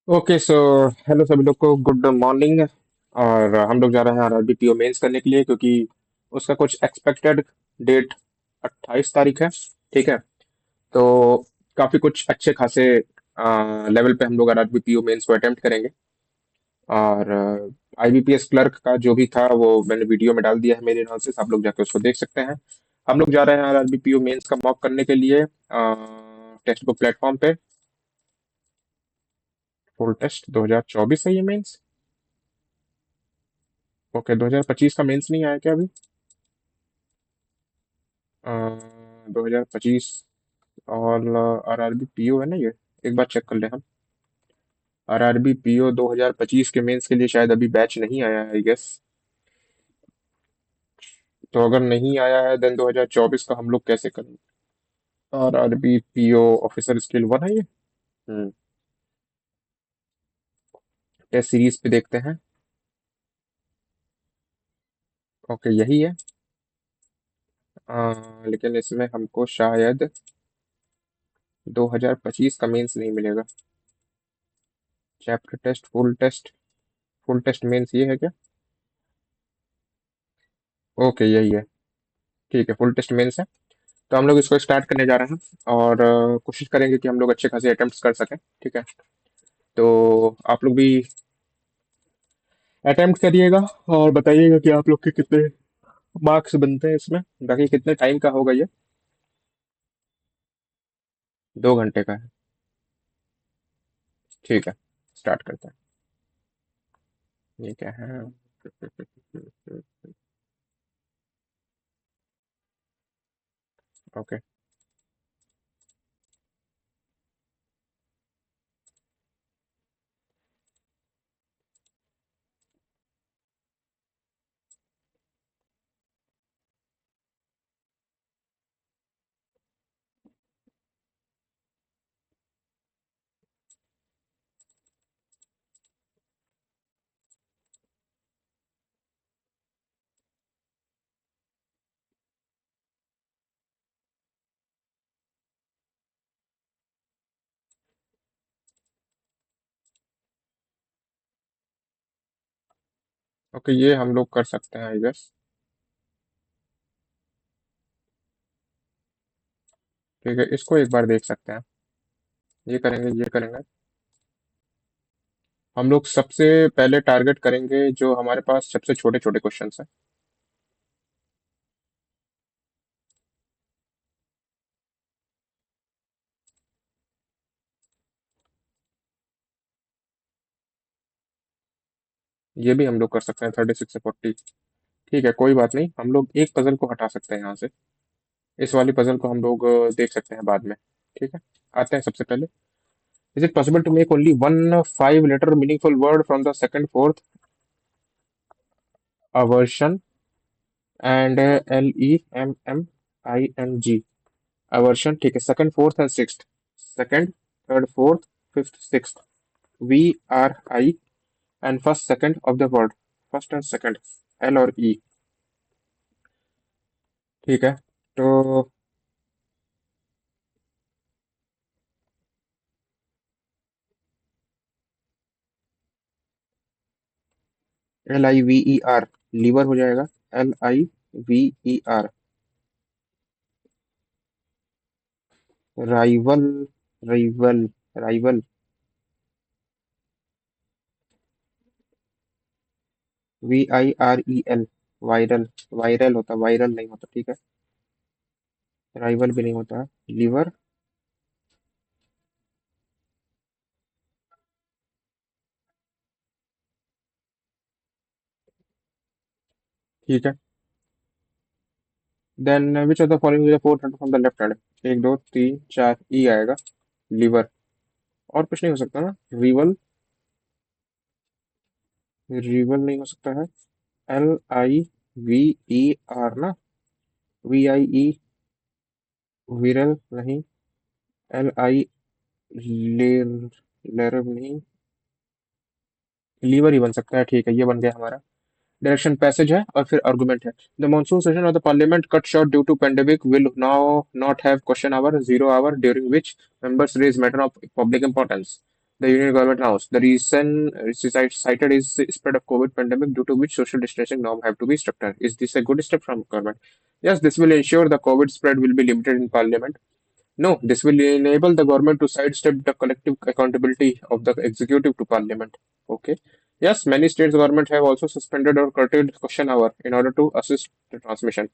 Okay so hello सभी लोग को गुड मॉर्निंग। और हम लोग जा रहे हैं आरआरबी पीओ मेंस करने के लिए क्योंकि उसका कुछ एक्सपेक्टेड डेट 28 तारीख है। ठीक है। तो काफी कुछ अच्छे खासे लेवल पे हम लोग आरआरबी पीओ मेंस को अटेम्प्ट करेंगे। और आईबीपीएस क्लर्क का जो भी था वो मैंने वीडियो में डाल दिया है मेरे एनालिसिस, आप लोग जाके उसको देख सकते हैं। हम लोग जा रहे हैं आरआरबी पीओ मेंस का मॉक करने के लिए टेक्स्ट बुक प्लेटफॉर्म पे। फुल टेस्ट 2024 है ये मेंस। ओके 2025 का मेंस नहीं आया क्या अभी? 2025 और आरआरबी पीओ है ना ये। एक बार चेक कर ले हम। आरआरबी पीओ 2025 के मेंस के लिए शायद अभी बैच नहीं आया है आई गेस। तो अगर नहीं आया है देन 2024 का हम लोग कैसे करें? आरआरबी पीओ ऑफिसर स्किल 1 है ये। हम्म। टेस्ट सीरीज पे देखते हैं। ओके यही है। लेकिन इसमें हमको शायद 2025 का मेंस नहीं मिलेगा। Chapter test full test. Full test mains ये है क्या? ओके यही है। ठीक है फुल टेस्ट मेंस है। तो हम लोग इसको स्टार्ट करने जा रहे हैं। और कोशिश करेंगे कि हम लोग अच्छे खासे अटेम्प्ट्स कर सकें। ठीक है। तो आप लोग भी अटेम्प्ट करिएगा और बताइएगा कि आप लोग के कितने मार्क्स बनते हैं इसमें। बाकी कितने टाइम का होगा ये? 2 घंटे का है। ठीक है स्टार्ट करते हैं। ये क्या है? ओके। ओके ये हम लोग कर सकते हैं आई गेस। ठीक है इसको एक बार देख सकते हैं। ये करेंगे ये करेंगे। हम लोग सबसे पहले टारगेट करेंगे जो हमारे पास सबसे छोटे छोटे क्वेश्चन हैं। ये भी हम लोग कर सकते हैं 36 से 40। ठीक है कोई बात नहीं, हम लोग एक पजल को हटा सकते हैं यहाँ से। इस वाली पजल को हम लोग देख सकते हैं बाद में। ठीक है। आते हैं सबसे पहले। Is it possible to make only one 5 letter meaningful word from the second fourth aversion and LEMMING aversion? ठीक है second fourth and sixth. Second third fourth fifth sixth VRI and first second of the word. First and second L और E। ठीक है। तो LIVER liver हो जाएगा। LIVER rival. Rival. Rival. VIREL viral. Viral होता viral नहीं होता। ठीक है। राइवल भी नहीं होता। लीवर। ठीक है। Then which of the following is the fourth letter from the left hand? एक दो तीन चार ई आएगा। लीवर। और कुछ नहीं हो सकता ना? रिवल। रिवल नहीं हो सकता है। LIVER ना। VIE विरल नहीं। LI लेर लेरव नहीं। लीवर ही बन सकता है। ठीक है ये बन गया हमारा। डायरेक्शन पैसेज है और फिर आर्गुमेंट है। The monsoon session of the parliament cut short due to pandemic will now not have question hour 0 hour during which members raise matter of public importance. The Union government announced the reason cited is the spread of COVID pandemic due to which social distancing norm have to be stricter. Is this a good step from government? Yes, this will ensure the COVID spread will be limited in parliament. No, this will enable the government to sidestep the collective accountability of the executive to parliament. Okay. Yes, many states government have also suspended or curtailed question hour in order to assist the transmission.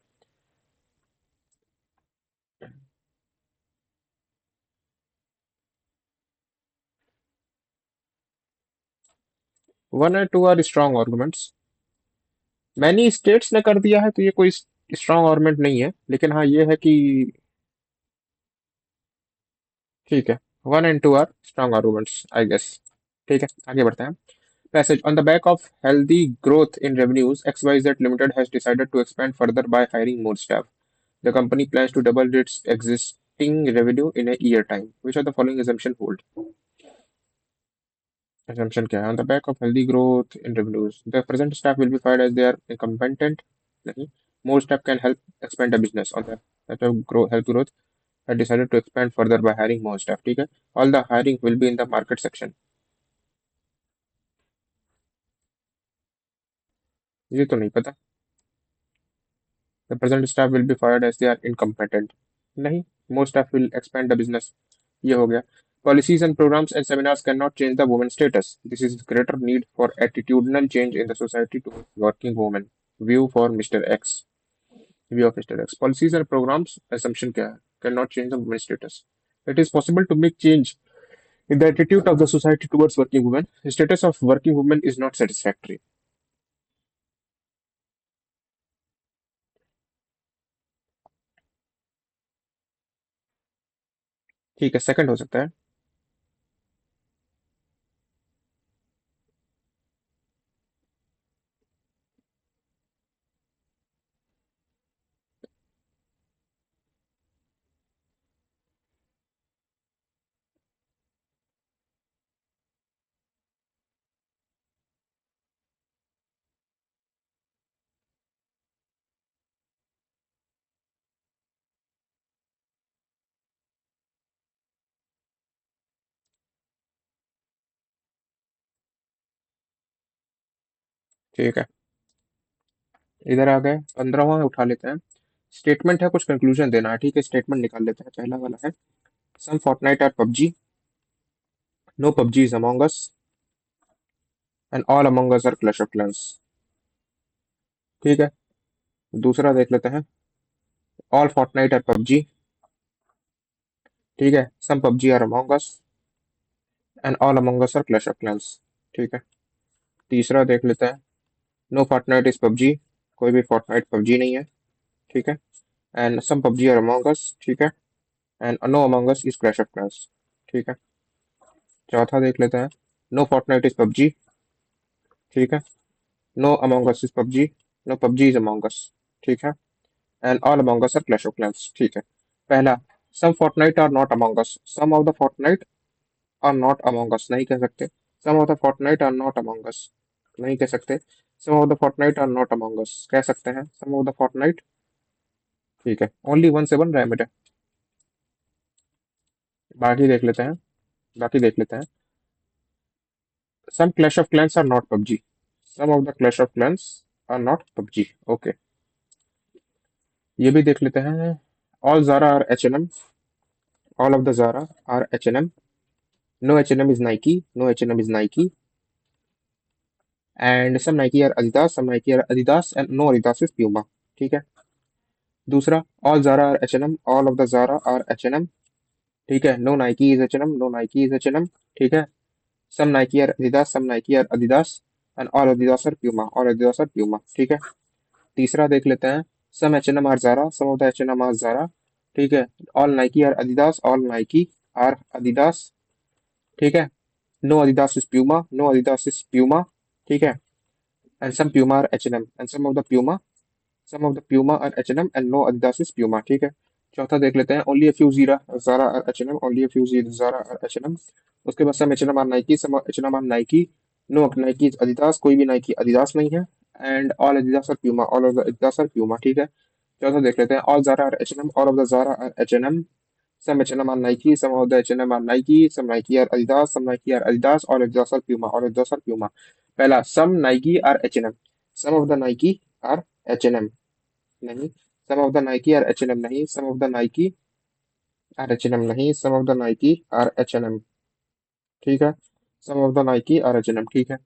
One and two are strong arguments. Many states ने कर दिया है तो ये कोई strong argument नहीं है लेकिन हाँ ये है कि ठीक है one and two are strong arguments I guess ठीक है आगे बढ़ते हैं passage on the back of healthy growth in revenues XYZ limited has decided to expand further by hiring more staff the company plans to double its existing revenue in a year time which of the following assumption hold assumption क्या है on the back of healthy growth in revenues the present staff will be fired as they are incompetent नहीं more staff can help expand the business on the back of health growth had decided to expand further by hiring more staff ठीक है all the hiring will be in the market section ये तो नहीं पता the present staff will be fired as they are incompetent नहीं more staff will expand the business ये हो गया policies and programs and seminars cannot change the woman status this is greater need for attitudinal change in the society towards working women view for Mr. X view of Mr. X policies and programs assumption क्या है cannot change the woman status it is possible to make change in the attitude of the society towards working women the status of working women is not satisfactory ठीक है second हो सकता है ठीक है इधर आ गए 15वां उठा लेते हैं स्टेटमेंट है कुछ कंक्लूजन देना है ठीक है स्टेटमेंट निकाल लेते हैं पहला वाला है some Fortnite are PUBG no PUBG is Among Us and all Among Us are Clash of Clans ठीक है दूसरा देख लेते हैं ऑल फोर्टनाइट आर पबजी ठीक है some PUBG are Among Us and all Among Us are Clash of Clans ठीक है तीसरा देख लेते हैं नो फोर्टनाइट इज पबजी कोई भी फोर्टनाइट पबजी नहीं है ठीक है and some PUBG are Among Us ठीक है and no Among Us is Clash of Clans ठीक है चौथा देख लेते हैं नो फोर्टनाइट इज पबजी ठीक है no Among Us is PUBG no PUBG is Among Us ठीक है and all Among Us are Clash of Clans ठीक है पहला some Fortnite are not Among Us some of the Fortnite are not Among Us नहीं कह सकते some of the Fortnite are not Among Us नहीं कह सकते some of the Fortnite are not Among Us कह सकते हैं सम ऑफ द फोर्टनाइट ठीक है ओनली वन से वन रैमिट है बाकी देख लेते हैं बाकी देख लेते हैं some Clash of Clans are not PUBG some of the Clash of Clans are not PUBG okay ये भी देख लेते हैं all Zara are H&M all of the Zara are H&M no H&M is Nike no H&M is Nike and some Nike are Adidas some Nike are Adidas and no Adidas is Puma ठीक है दूसरा all Zara are H&M all of the Zara are H&M ठीक है no Nike is H&M no Nike is H&M ठीक है some Nike are Adidas some Nike are Adidas and all Adidas are Puma all Adidas are Puma ठीक है तीसरा देख लेते हैं some H&M are Zara some of the H&M are Zara ठीक है all Nike are Adidas all Nike are Adidas ठीक है no Adidas is Puma no Adidas is Puma ठीक है and some Puma are H&M and some of the Puma are H&M and no Adidas is Puma ठीक है चौथा देख लेते हैं only a few Zara are H&M only a few Zara are H&M उसके बाद some H&M are Nike some H&M are Nike no Nike is Adidas कोई भी Nike Adidas नहीं है and all Adidas are Puma all of the Adidas are Puma ठीक है चौथा देख लेते हैं all Zara are H&M all of the Zara are H&M Some H&M are Nike, some of the H&M are Nike, some Nike are Adidas, some Nike are Adidas, or Adidas are Puma, or Adidas are Puma. पहला, some Nike are H&M, some of the Nike are H&M, नहीं, some of the Nike are H&M, नहीं, some of the Nike are H&M, नहीं, some of the Nike are H&M, ठीक है, some of the Nike are H&M, ठीक है,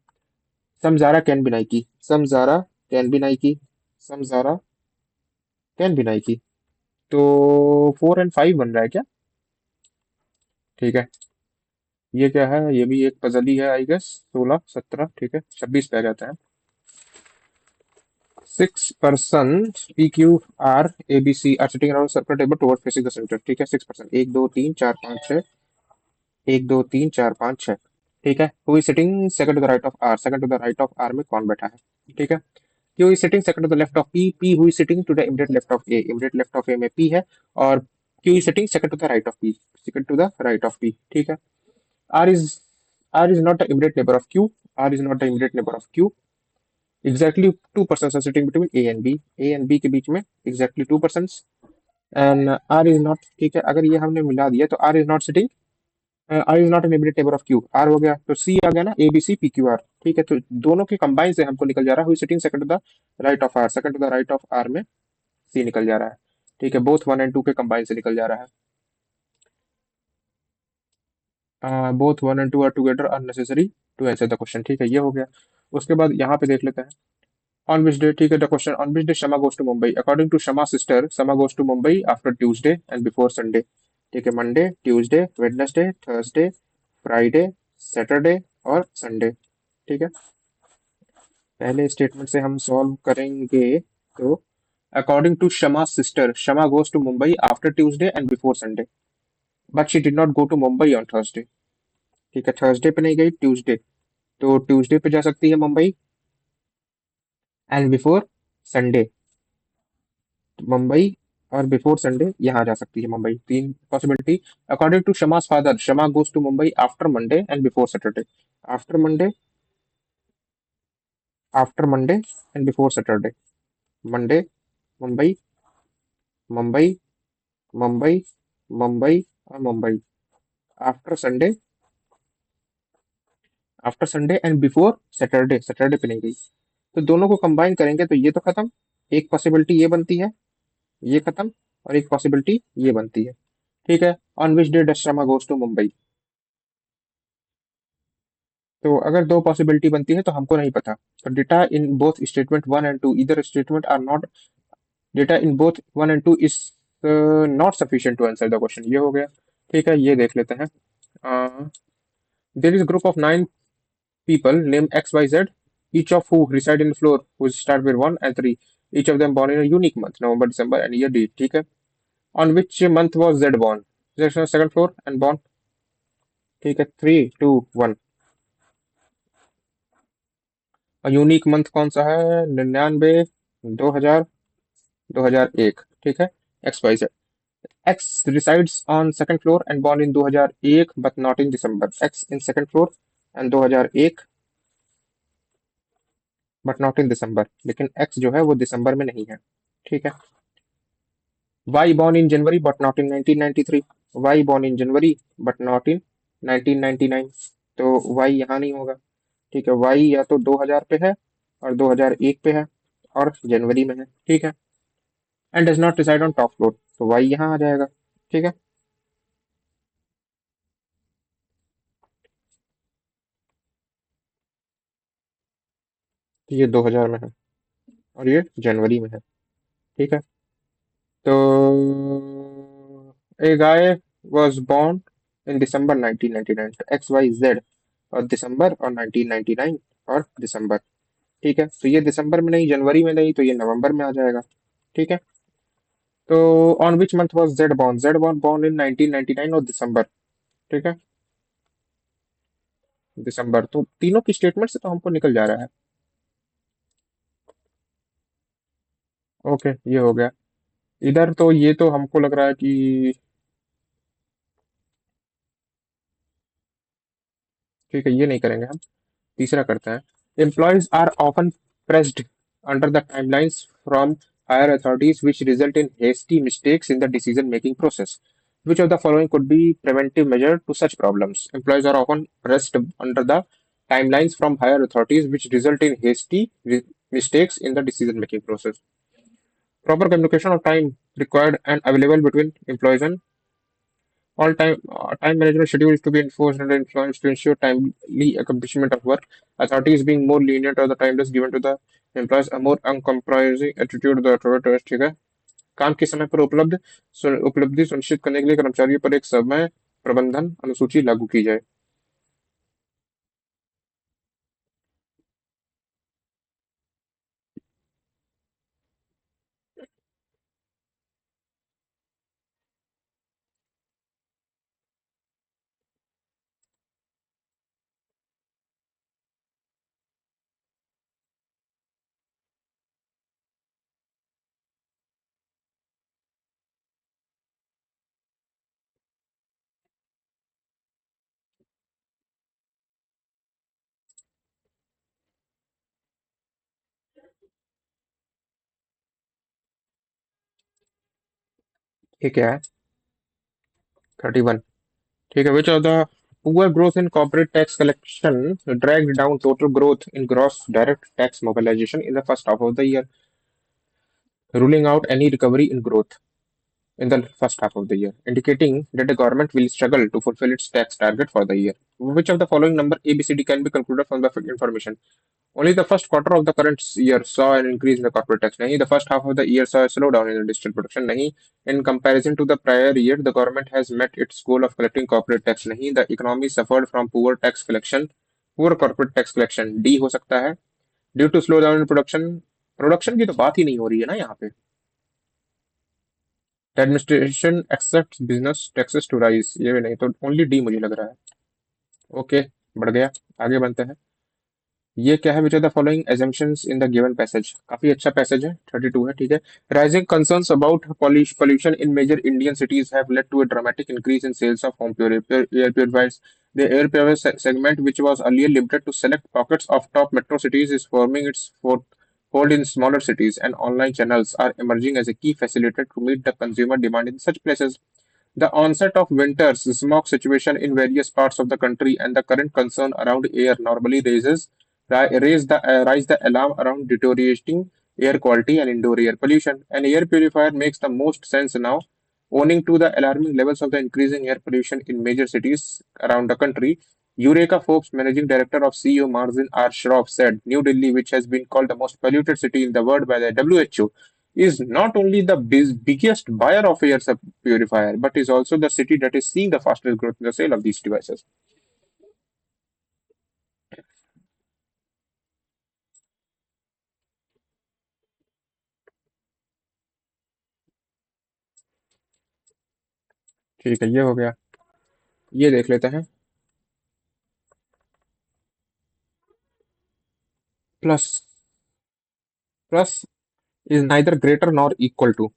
some Zara can be Nike, some Zara can be Nike, some Zara can be Nike, तो 4 और 5 बन रहा है क्या? ठीक है, ये क्या है? ये भी एक पजल ही है आई गेस। 16 17, ठीक है, 26 पे आ जाता है। 6 person P Q R A B C are sitting around circle table toward facing the centre, ठीक है, 6 पर्सन, 1 2 3 4 5 6, 1 2 3 4 5 6, ठीक है। Who is sitting second to the right of R, second to the right of R में कौन बैठा है, ठीक है। Q is sitting second to the left of P, P who is sitting to the immediate left of A, immediate left of A में P है, और Q is sitting second to the right of P, second to the right of P, ठीक है। R is R is not the immediate neighbor of Q. R is not the immediate neighbor of Q. Exactly 2 persons are sitting between A and B. A and B के बीच में exactly 2 persons. And R is not, ठीक है, अगर ये हमने मिला दिया तो R is not sitting, R is not an immediate neighbor of Q. R हो गया तो C आ गया ना, A B C P Q R, ठीक है। तो दोनों के कंबाइन से हमको निकल जा रहा है who is sitting second to the right of R, second to the right of R में C निकल जा रहा है, ठीक है। बोथ 1 and 2 के कंबाइन से निकल जा रहा है। Both 1 and 2 are together unnecessary to answer the question, ठीक है, ये हो गया। उसके बाद यहाँ पे देख लेते हैं ऑन विच डे, ठीक है, the question on which day Shama goes to Mumbai, according to Shama sister Shama goes to Mumbai after Tuesday and before Sunday, ठीक है, Monday, Tuesday, Wednesday, Thursday, Friday, Saturday और संडे, ठीक है। पहले स्टेटमेंट से हम सॉल्व करेंगे तो according to Shama sister Shama goes to Mumbai after Tuesday and before Sunday, but she did not go to Mumbai on Thursday, ठीक है, थर्सडे पे नहीं गई, ट्यूसडे, तो ट्यूसडे पे जा सकती है Mumbai, and before Sunday Mumbai, और बिफोर संडे यहाँ जा सकती है मुंबई, 3 पॉसिबिलिटी। अकॉर्डिंग टू शमा's father Shama goes to Mumbai after Monday and before Saturday, after Monday, after Monday and before Saturday, Monday Mumbai, Mumbai, Mumbai, Mumbai और Mumbai, after Sunday, after Sunday and before Saturday, Saturday पे नहीं गई, तो दोनों को कंबाइन करेंगे तो ये तो खत्म, एक पॉसिबिलिटी ये बनती है, ये खत्म, और एक पॉसिबिलिटी ये बनती है, ठीक है। On which day does Sharma goes to Mumbai, तो अगर दो पॉसिबिलिटी बनती है तो हमको नहीं पता, तो data in both statement 1 and 2 इधर statement are not, data in both 1 and 2 is not sufficient to answer the question, ये हो गया, ठीक है। ये देख लेते हैं, there is group of 9 people named XYZ, each of who reside in the floor whose start with 1 and 3, each of them born in a unique month, November, December and year date, ठीक है। On which month was Z born? Z is on second floor and born, ठीक है, 3 2 1। और unique month कौन सा है? 99, 2000, 2001, ठीक है। XYZ, X resides on second floor and born in 2001 but not in December, X in second floor and 2001 but not in December, लेकिन X जो है वो दिसंबर में नहीं है, ठीक है। Y born in January but not in 1993, Y born in January but not in 1999, तो Y यहाँ नहीं होगा, ठीक है। Y या तो 2000 पे है और 2001 पे है और जनवरी में है, ठीक है। And does not reside on top floor, तो Y यहाँ आ जाएगा, ठीक है। तो ये 2000 में है और ये जनवरी में है, ठीक है। तो ए गाय वॉज बॉर्न इन दिसंबर 1999, तो एक्स वाई जेड और दिसंबर और 1999 और दिसंबर, ठीक है। तो ये दिसंबर में नहीं, जनवरी में नहीं, तो ये नवंबर में आ जाएगा, ठीक है। तो on which month was Z born, Z born born in 1999 और दिसंबर, ठीक है, दिसंबर। तो तीनों की स्टेटमेंट से तो हमको निकल जा रहा है, ओके, ये हो गया। इधर तो ये तो हमको लग रहा है कि ठीक है, ये नहीं करेंगे हम, तीसरा करते हैं। Employees are often pressed under the timelines from higher authorities which result in hasty mistakes in the decision making process, Which of the following could be preventive measure to such problems? Employees are often pressed under the timelines from higher authorities, which result in hasty mistakes in the decision-making process. Proper communication of time required and available between employees and all time management schedules to be enforced and influenced to ensure timely accomplishment of work. Authorities being more lenient or the timeless given to the employees a more uncompromising attitude to the authorities. ठीक है काम के समय पर उपलब्धि सुनिश्चित करने के लिए कर्मचारियों पर एक समय प्रबंधन अनुसूची लागू की जाए. ये क्या है 31. ठीक है which of the poor growth in corporate tax collection dragged down total growth in gross direct tax mobilization in the first half of the year, ruling out any recovery in growth in the first half of the year, indicating that the government will struggle to fulfill its tax target for the year. Which of the following number ABCD can be concluded from the information? Only the first quarter of the current year saw an increase in the corporate tax. Nahi, the first half of the year saw a slowdown in the digital production. Nahi, in comparison to the prior year, the government has met its goal of collecting corporate tax. Nahi, the economy suffered from poor tax collection, poor corporate tax collection. D हो सकता है. Due to slowdown in production, production की तो बात ही नहीं हो रही है ना यहाँ पे. The administration accepts business taxes to rise. ये भी नहीं तो ओनली डी मुझे लग रहा है. ओके बढ़ गया. आगे बनते हैं. ये क्या है which are the following assumptions in the given passage. काफी अच्छा पैसेज है 32 है ठीक है. Rising concerns about pollution in major Indian cities have led to a dramatic increase in sales of home air purifiers. The air purifier segment, which was earlier limited to select pockets of top metro cities, is forming its foothold in smaller cities, and online channels are emerging as a key facilitator to meet the consumer demand in such places. The onset of winter's smog situation in various parts of the country and the current concern around air normally raise the alarm around deteriorating air quality and indoor air pollution. An air purifier makes the most sense now, owing to the alarming levels of the increasing air pollution in major cities around the country. Eureka Forbes, managing director of CEO Marzin R. Shroff, said New Delhi, which has been called the most polluted city in the world by the WHO, is not only the biggest buyer of air purifier, but is also the city that is seeing the fastest growth in the sale of these devices. ठीक है ये हो गया. ये देख लेते हैं. Plus plus is neither greater nor equal to,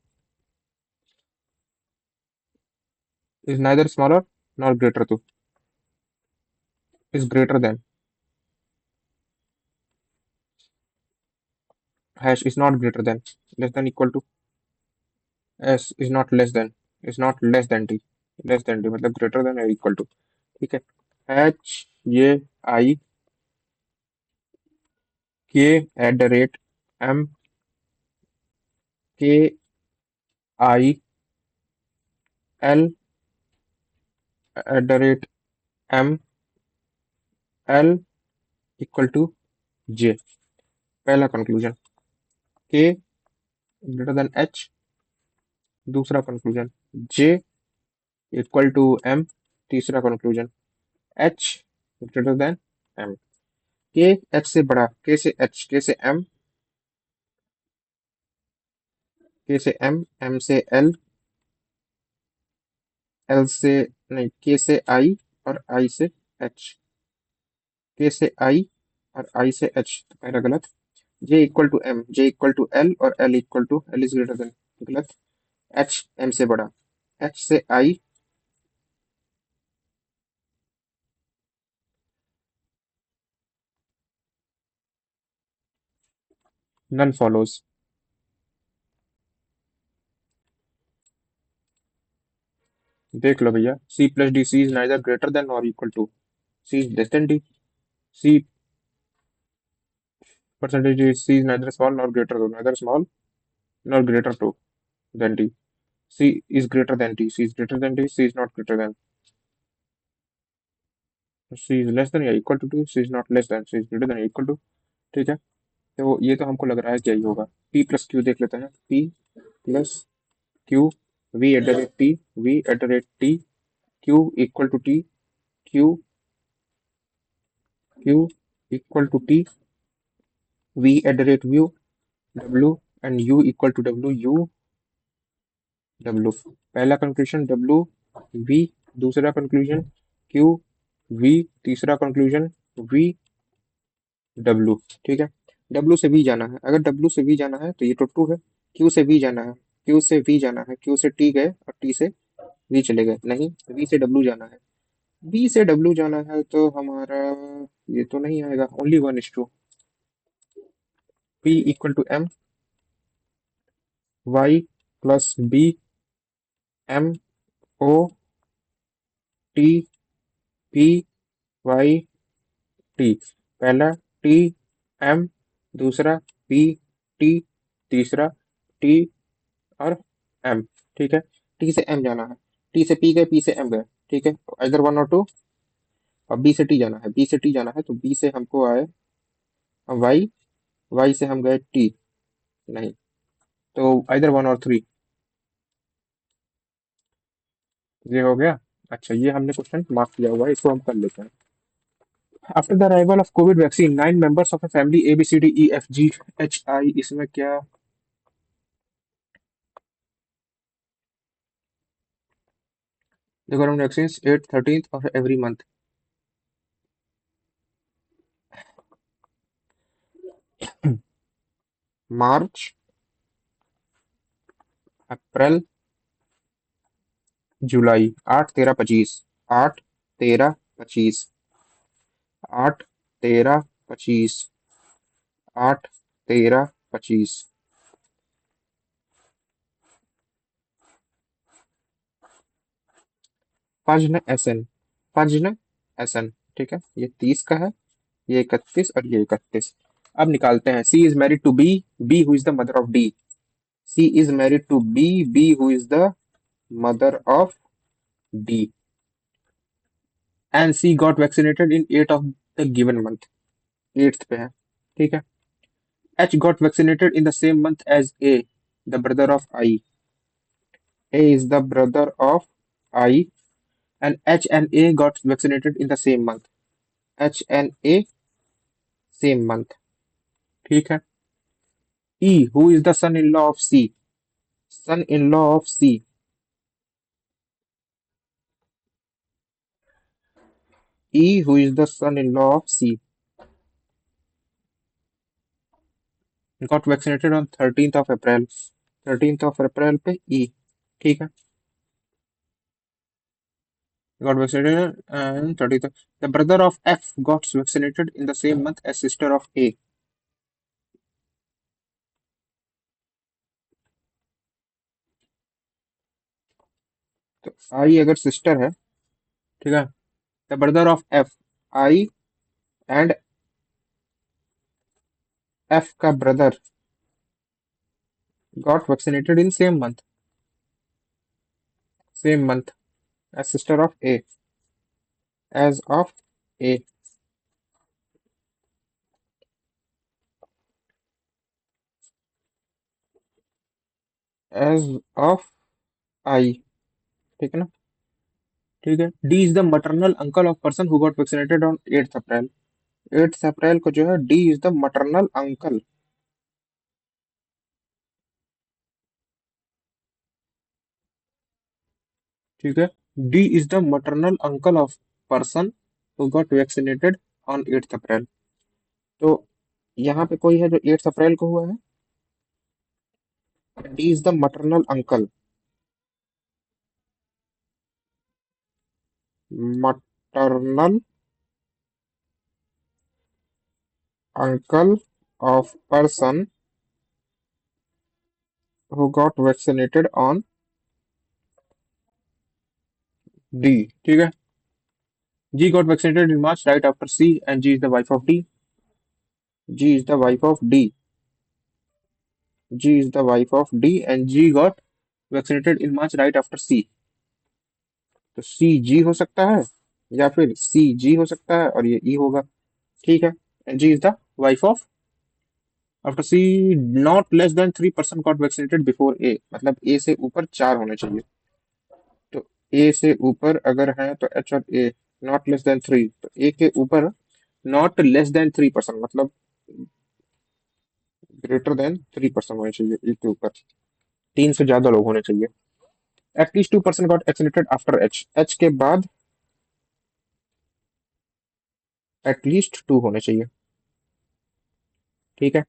is neither smaller nor greater to, is greater than, hash is not greater than, less than equal to, s is not less than d मतलब greater than or equal to. ठीक है. h ये i k at the rate m k I l at the rate m l equal to j. पहला conclusion. k greater than h. दूसरा conclusion. j equal to m. तीसरा conclusion. h greater than m. k h से बड़ा, k से h, k से m, k से m, m से l, l से नहीं k से i और i से h. k से i और i से h तो पहला गलत. j equal to m, j equal to l और l equal to l is greater than गलत. h m से बड़ा, h से i none follows. देख लो भैया, C plus D, C is neither greater than nor equal to, C is less than D, C percentage is c is neither small nor greater, neither small nor greater to than d, c is greater than d, c is greater than d, c is not greater than, c is less than या equal to d, c is not less than, c is greater than या equal to। ठीक है, तो ये तो हमको लग रहा है क्या ही होगा। p प्लस क्यू देख लेते हैं, p plus Q, v at the rate T, v at the rate T, q equal to T, q q equal to T, v at the rate V, w and u equal to w, u W, पहला conclusion W V, दूसरा conclusion Q V, तीसरा conclusion V W। ठीक है, W से V जाना है, अगर W से V जाना है तो ये तो टू है। Q से V जाना है, Q से V जाना है, Q से T गए और T से V चले गए, नहीं V से W जाना है, V से W जाना है तो हमारा ये तो नहीं आएगा, only one is two, P equal to M Y plus B M O T P Y T, पहला टी एम, दूसरा पी टी, तीसरा टी और एम। ठीक है, टी से एम जाना है, टी से पी गए, पी से एम गए। ठीक है, इधर वन और टू। अब बी से टी जाना है, बी से टी जाना है तो बी से हमको आए वाई, वाई से हम गए टी, नहीं तो इधर वन और थ्री। ये हो गया। अच्छा, ये हमने क्वेश्चन मार्क किया हुआ है, इसको हम कर लेते हैं। After the arrival of COVID vaccine, 9 members of a family A B C D E F G H I, इसमें क्या, the government vaccines 8th 13th of every month, मार्च, अप्रैल, जुलाई, 8 13 25, 8 13 25, 8 13 25, 8 13 25, फजन एसन, फजन एसन। ठीक है, ये 30 का है, ये 31 और ये 31। अब निकालते हैं, C is married to B, B who is the mother of D, C is married to B, B who is the mother of D, and C got vaccinated in 8 of the given month, 8th पे है। ठीक है, H got vaccinated in the same month as A, the brother of I. A is the brother of I, and H and A got vaccinated in the same month. H and A, same month. ठीक है। E, who is the son-in-law of C? Son-in-law of C. E, who is the son-in-law of C, got vaccinated on 13th of April. 13th of April पे E। ठीक है, got vaccinated and 30th। The brother of F got vaccinated in the same month as sister of A। तो I अगर sister है, ठीक है, the brother of F, I and F का brother got vaccinated in same month as sister of A, as of A, as of I. ठीक है ना, ठीक है। D is the maternal uncle of person who got vaccinated on 8th April, 8th April को जो है D is the maternal uncle. ठीक है, D is the maternal uncle of person who got vaccinated on 8th अप्रैल। तो यहाँ पे कोई है जो 8th अप्रैल को हुआ है, D is the maternal uncle, maternal uncle of person who got vaccinated on D. ठीक है। G got vaccinated in March right after C, and G is the wife of D. G is the wife of D. G is the wife of D, and G got vaccinated in March right after C. तो C G हो सकता है, या फिर C G हो सकता है, और ये E होगा। ठीक है। And G is the wife of, after C, not less than 3% got vaccinated before A, मतलब A से ऊपर 4 होने चाहिए। तो A से ऊपर अगर है तो H और A, नॉट लेस देन 3, तो A के ऊपर नॉट लेस देन 3%, मतलब ग्रेटर देन 3% होने चाहिए E के ऊपर। 3 से ज्यादा लोग होने चाहिए। At least 2% got vaccinated after H, H के बाद एटलीस्ट 2 होने चाहिए। ठीक है।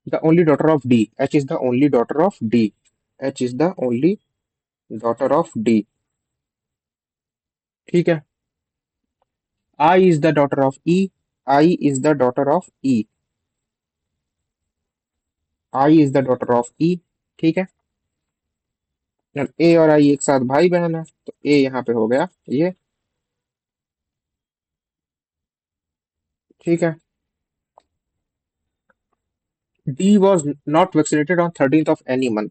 The only daughter of D, H is the only daughter of D. H is the only daughter of D. ठीक है। I is the daughter of E. I is the daughter of E. I is the daughter of E. ठीक है। ए और आई एक साथ भाई बहन है, तो ए यहाँ पे हो गया ये। ठीक है। D was not vaccinated on 13th of any month,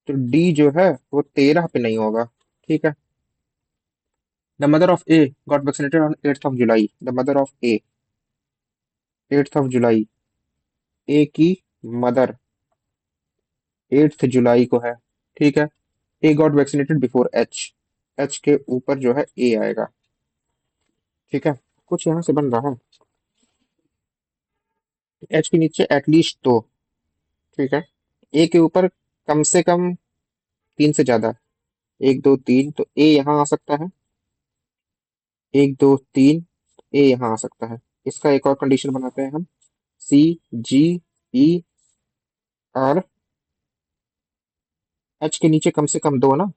तो डी जो है वो 13 पे नहीं होगा। ठीक है। The mother of A got vaccinated on 8th of July. The mother of A, 8th of July. A की मदर 8th जुलाई को है। ठीक है। A got vaccinated before H, H के ऊपर जो है ए आएगा। ठीक है। कुछ यहाँ से बन रहा है। एच के नीचे एटलीस्ट दो। ठीक है। ए के ऊपर कम से कम 3 से ज्यादा, 1 2 3, तो ए यहाँ आ सकता है। 1 2 3, ए यहाँ आ सकता है। इसका एक और कंडीशन बनाते हैं हम। सी जी ई और एच के नीचे कम से कम दो ना,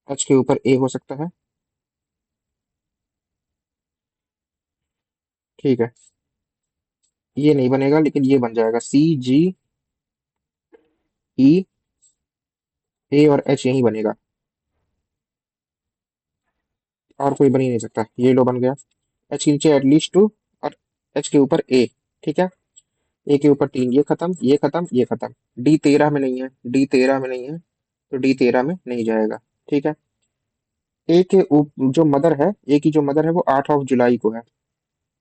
एच के ऊपर ए हो सकता है। ठीक है। ये नहीं बनेगा, लेकिन ये बन जाएगा सी जी ई, ए और एच यही बनेगा, और कोई बन ही नहीं सकता। ये लो बन गया। एच के नीचे एटलीस्ट 2, और एच के ऊपर ए। ठीक है। ए के ऊपर 3, ये खत्म, ये खत्म, ये खत्म। डी 13 में नहीं है, डी 13 में नहीं है, तो डी 13 में नहीं जाएगा। ठीक है। ए के जो मदर है, ए की जो मदर है वो 8 ऑफ जुलाई को है।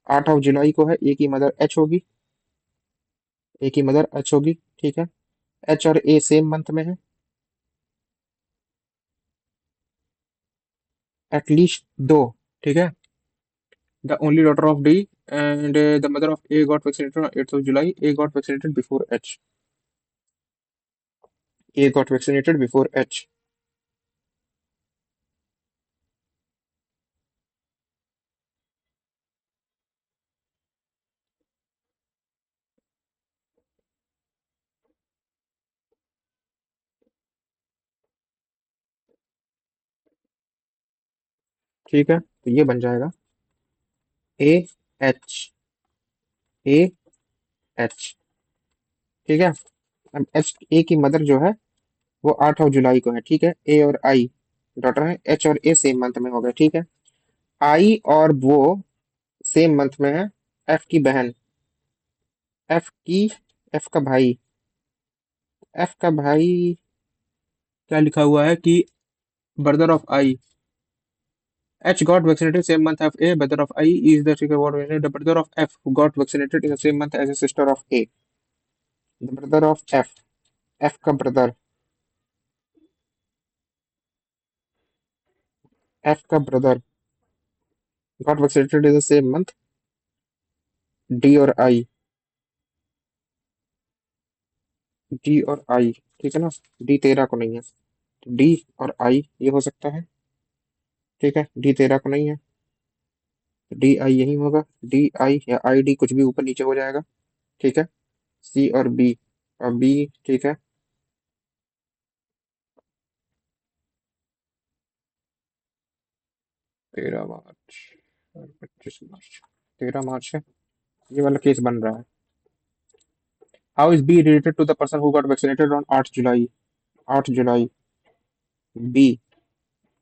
8 ऑफ जुलाई को है, ए की मदर एच होगी। ए की मदर एच होगी। ठीक है। एच और ए सेम मंथ में है। एटलीस्ट दो। ठीक है। The only daughter of D and the mother of A got vaccinated on 8th of July. A got vaccinated before H. A got vaccinated before H. ठीक है, तो ये बन जाएगा ए एच, ए एच। ठीक है। अब एच, ए की मदर जो है वो 8 ऑफ जुलाई को है। ठीक है। ए और आई डॉटर है, एच और ए सेम मंथ में हो गए। ठीक है। आई और वो सेम मंथ में है। एफ की बहन, एफ की, एफ का भाई, एफ का भाई क्या लिखा हुआ है कि brother of I. H got vaccinated same month of A. Brother of I is the second what the brother of F who got vaccinated in the same month as a sister of A. The brother of F, F का brother, F का brother got vaccinated in the same month, D और I, D और I। ठीक है ना। D 13 को नहीं है, तो D और I ये हो सकता है। ठीक है। D 13 को नहीं है, तो D I यही होगा। D I या I D कुछ भी ऊपर नीचे हो जाएगा। ठीक है। C और B, और B। ठीक है। 13 मार्च और 25 मार्च, 13 मार्च है। ये वाला केस बन रहा है। How is B related to the person who got vaccinated on 8 July? 8 जुलाई। B,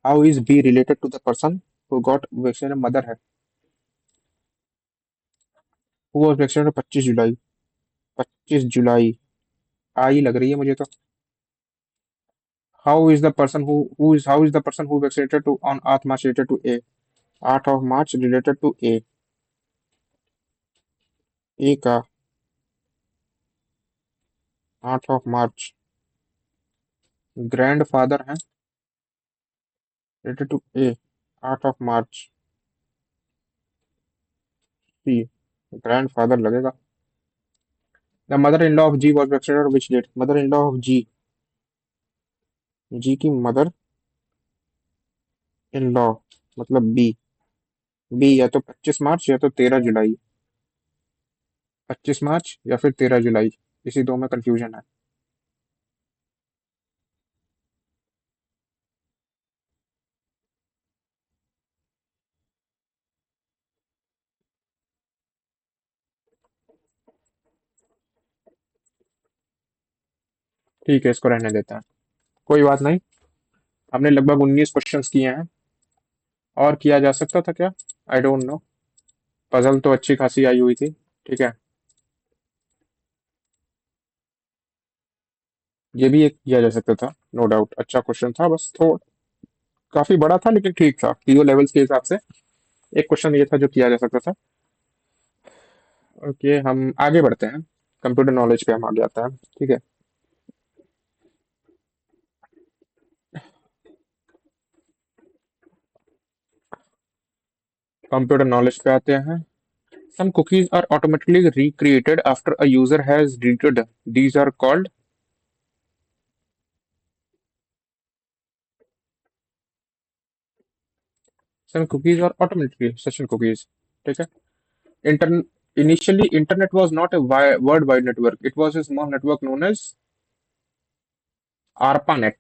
how is B related to the person who got vaccine? Mother है। Who was vaccinated 25 July? 25 जुलाई आई लग रही है मुझे तो। How is the person who vaccinated to on 8th March related to A? 8 of March related to A। ए का 8 of March grandfather है related to A। 8 of March C, grandfather लगेगा। The mother in law of G was vaccinated which date? Mother in law of G, G की mother in law मतलब B. B या तो 25 मार्च या तो 13 जुलाई। 25 मार्च या फिर 13 जुलाई, इसी दो में कंफ्यूजन है। ठीक है, इसको रहने देते हैं, कोई बात नहीं। हमने लगभग 19 क्वेश्चंस किए हैं। और किया जा सकता था क्या? I don't know. पजल तो अच्छी खासी आई हुई थी। ठीक है, ये भी एक किया जा सकता था, नो डाउट अच्छा क्वेश्चन था, बस थोड़ा काफी बड़ा था लेकिन ठीक था पीओ लेवल्स के हिसाब से। एक क्वेश्चन ये था जो किया जा सकता था। ओके, हम आगे बढ़ते हैं, कंप्यूटर नॉलेज पे हम आगे आता है। ठीक है, कंप्यूटर नॉलेज पे आते हैं। Some cookies are automatically recreated after a user has deleted. These are called, some cookies are automatically session cookies. ठीक है। Intern Initially, internet was not a worldwide network. It was a small network known as ARPANET.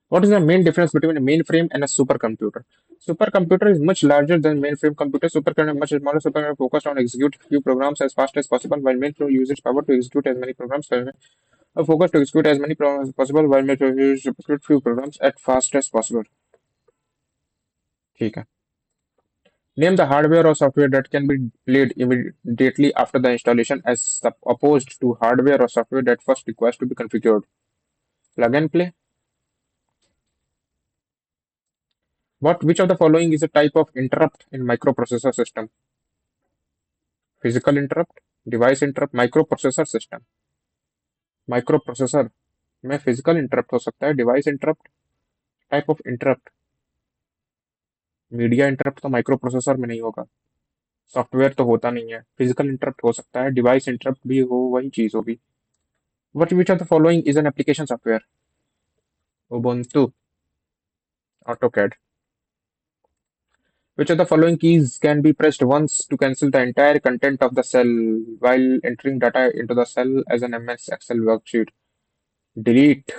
What is the main difference between a mainframe and a supercomputer? Supercomputer is much larger than mainframe computer. Supercomputer is much smaller. Supercomputer focused on execute few programs as fast as possible, while mainframe uses power to execute as many programs. A focus to execute as many programs as possible, while mainframe uses to execute few programs at fast as possible. ठीक है। Name the hardware or software that can be played immediately after the installation, as opposed to hardware or software that first requires to be configured. Plug and play. Which of the following is a type of interrupt in microprocessor system? Physical interrupt, device interrupt, microprocessor system। Microprocessor में physical interrupt हो सकता है, device interrupt, type of interrupt, media interrupt तो microprocessor में नहीं होगा, software तो होता नहीं है, फिजिकल इंटरप्ट हो सकता है, डिवाइस इंटरप्ट भी हो वही चीज होगी। What which of the following is an application software? Ubuntu, AutoCAD. Which of the following keys can be pressed once to cancel the entire content of the cell while entering data into the cell as an MS Excel worksheet? Delete.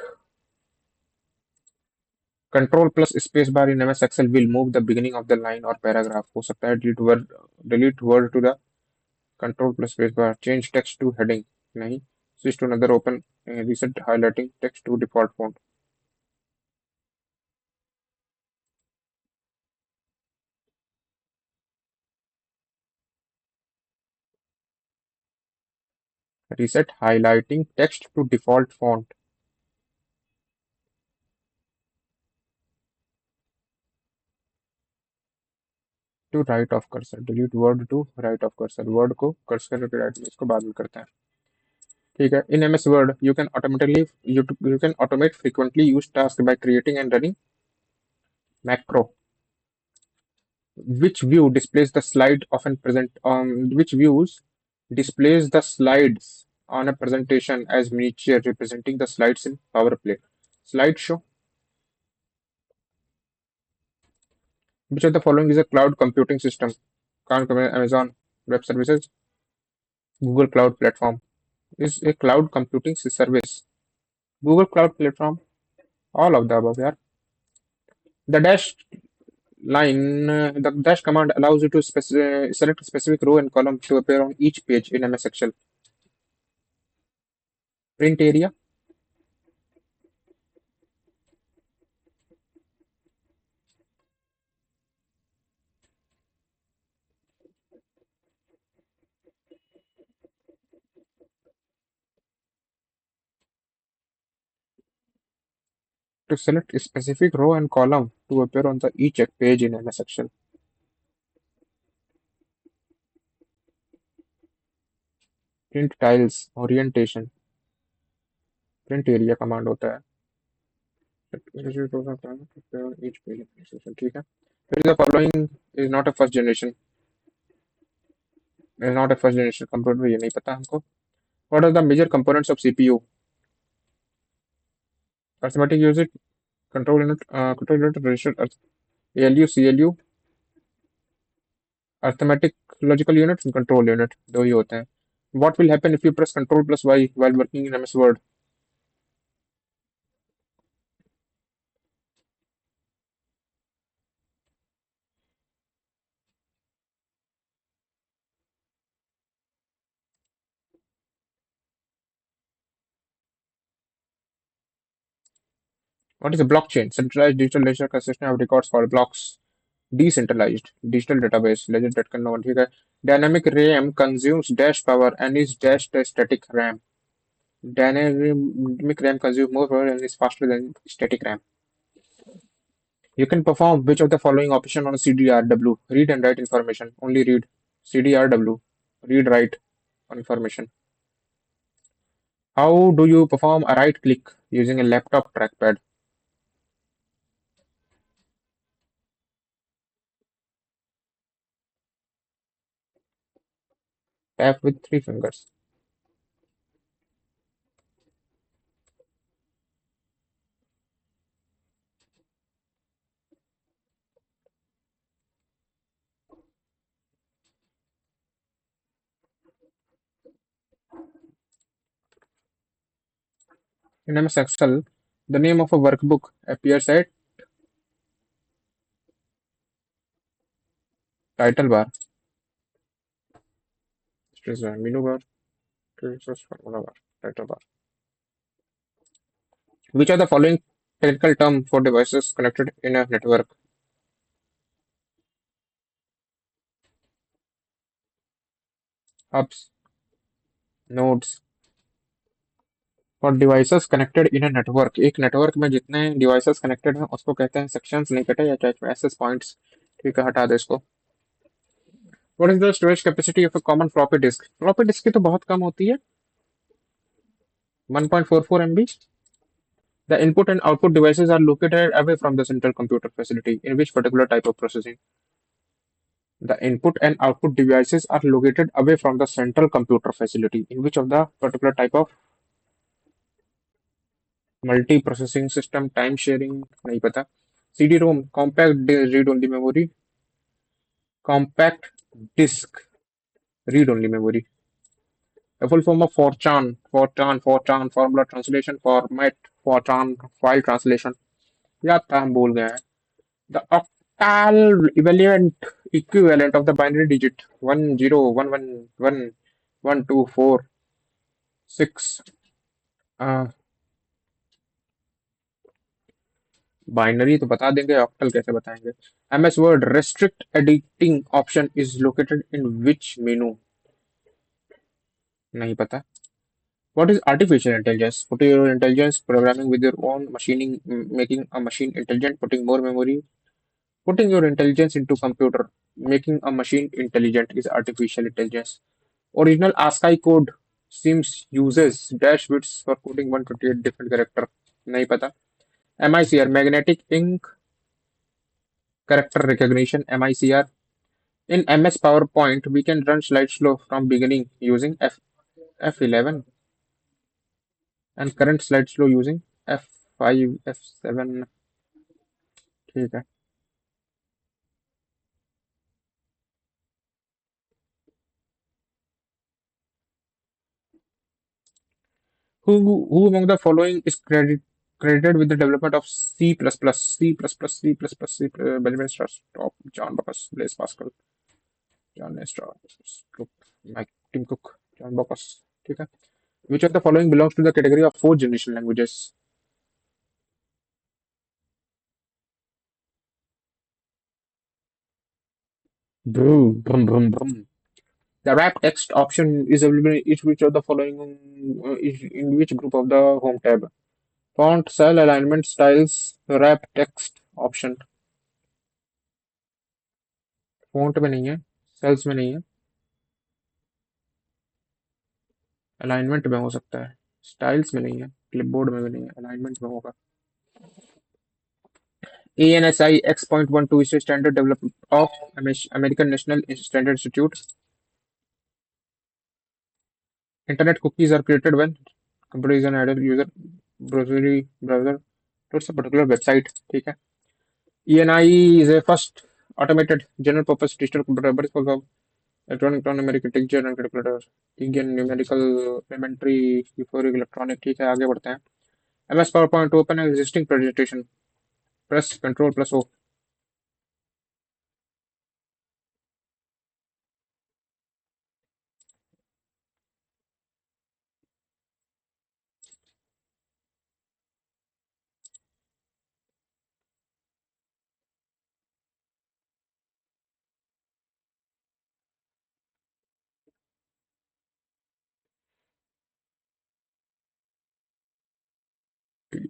Control plus space bar in MS Excel will move the beginning of the line or paragraph. हो सकता है delete word to the control plus space bar. Change text to heading. नहीं. Switch to another open. Reset highlighting text to default font. Reset highlighting text to default font. To right of cursor. Delete word to right of cursor. Word को cursor के right में इसको बाद में करते हैं। ठीक है। In MS Word, you can automate frequently used tasks by creating and running macro. Which view displays the slide often present which views displays the slides on a presentation as miniature representing the slides in PowerPoint? Slideshow. Which of the following is a cloud computing system? Amazon Web Services, Google Cloud Platform is a cloud computing service. Google Cloud Platform, all of the above. Yeah. The dash the dash command allows you to select a specific row and column to appear on each page in MS Excel. Print area. To select a specific row and column to appear on the each page in MS Excel. Print tiles, orientation, print area command होता है. Each page. ठीक है. Which the following is not a first generation. Is not a first generation computer. ये नहीं पता हमको. What are the major components of CPU? Arithmetic unit, control unit, register, ALU, CLU, arithmetic logical unit, and control unit. दो ही होते हैं. What will happen if you press Control plus Y while working in MS Word? What is a blockchain? Centralized digital ledger consisting of records for blocks. Decentralized digital database ledger that can no one. ठीक है. Dynamic RAM consumes dash power and is dash the static RAM. Dynamic RAM consumes more power and is faster than static RAM. You can perform which of the following operation on a CDRW? Read and write information. Only read. CDRW. Read write information. How do you perform a right click using a laptop trackpad? Tap with three fingers. In MS Excel, the name of a workbook appears at title bar. Stress bar, menu bar, stress formula bar, title bar. Which are the following technical term for devices connected in a network? Hubs, nodes. For devices connected in a network, एक network में जितने devices connected हैं उसको कहते हैं sections. नहीं कटे या access points. ठीक है, हटा दे इसको. What is the storage capacity of a common floppy disk? Floppy disk की तो बहुत कम होती है. 1.44 MB. The input and output devices are located away from the central computer facility. In which particular type of processing? The input and output devices are located away from the central computer facility. In which of the particular type of multi-processing system? Time sharing नहीं पता. CD-ROM, compact read-only memory, compact disk read-only memory. The full form of Fortran, formula translation, format, Fortran, file translation. याद था हम भूल गए हैं. The octal equivalent of the binary digit 1011111246. Binary तो बता देंगे, ऑक्टल कैसे बताएंगे. MS Word restrict editing option is located in which menu? नहीं पता. What is artificial intelligence? Putting your intelligence, programming with your own machining, making a machine intelligent, putting more memory, putting your intelligence into computer, making a machine intelligent is artificial intelligence. Original ASCII code seems uses dash bits for coding 128 different character. नहीं पता. MICR, magnetic ink character recognition, MICR. In MS PowerPoint, we can run slide slow from beginning using F11 and current slide slow using F5, F7. ठीक है. Who among the following is credited with the development of C++, Benjamin Starr, John Backus, Blaise Pascal, John Nestor, Cook, Mike, Tim Cook, John Backus. ठीक है. Which of the following belongs to the category of fourth generation languages? Boom, boom, boom, boom. The wrap text option is available in each which of the following in which group of the home tab? Font cell alignment styles wrap text option. Font में नहीं है, sales में नहीं है, alignment में हो सकता है, स्टाइल्स में नहीं है, क्लिपबोर्ड में भी नहीं है, अलाइनमेंट में होगा। ANSI X.12 is a standard developed of American National Standard Institute. Internet cookies are created when computer is an idle user browser towards a particular website. ठीक है। ENI is a first automated general purpose digital computer but it's called electronic numeric integer and calculator. ठीक है, numerical elementary before electronic। ठीक है, आगे बढ़ते हैं। MS PowerPoint to open an existing presentation, press Control plus O।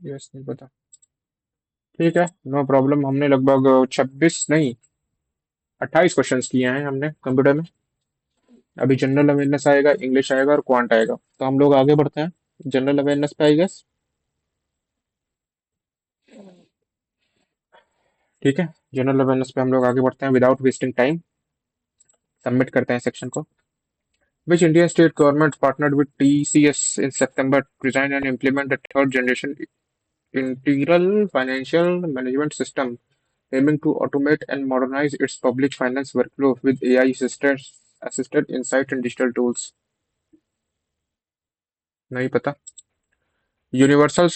Yes, नहीं पता। ठीक है, नो प्रॉब्लम। हमने लगभग 26 नहीं 28 क्वेश्चंस किए हैं हमने कंप्यूटर में। अभी जनरल अवेयरनेस आएगा, इंग्लिश आएगा और क्वांट आएगा, तो हम लोग आगे बढ़ते हैं जनरल अवेयरनेस पे आई गेस। ठीक है, जनरल अवेयरनेस पे हम लोग आगे बढ़ते हैं विदाउट वेस्टिंग टाइम। सबमिट करते हैं सेक्शन को। Which Indian state government partnered with TCS in September to design and implement the third generation integral financial management system, aiming to automate and modernize its public finance workflow with AI assisted insight and digital tools? नहीं पता। Universal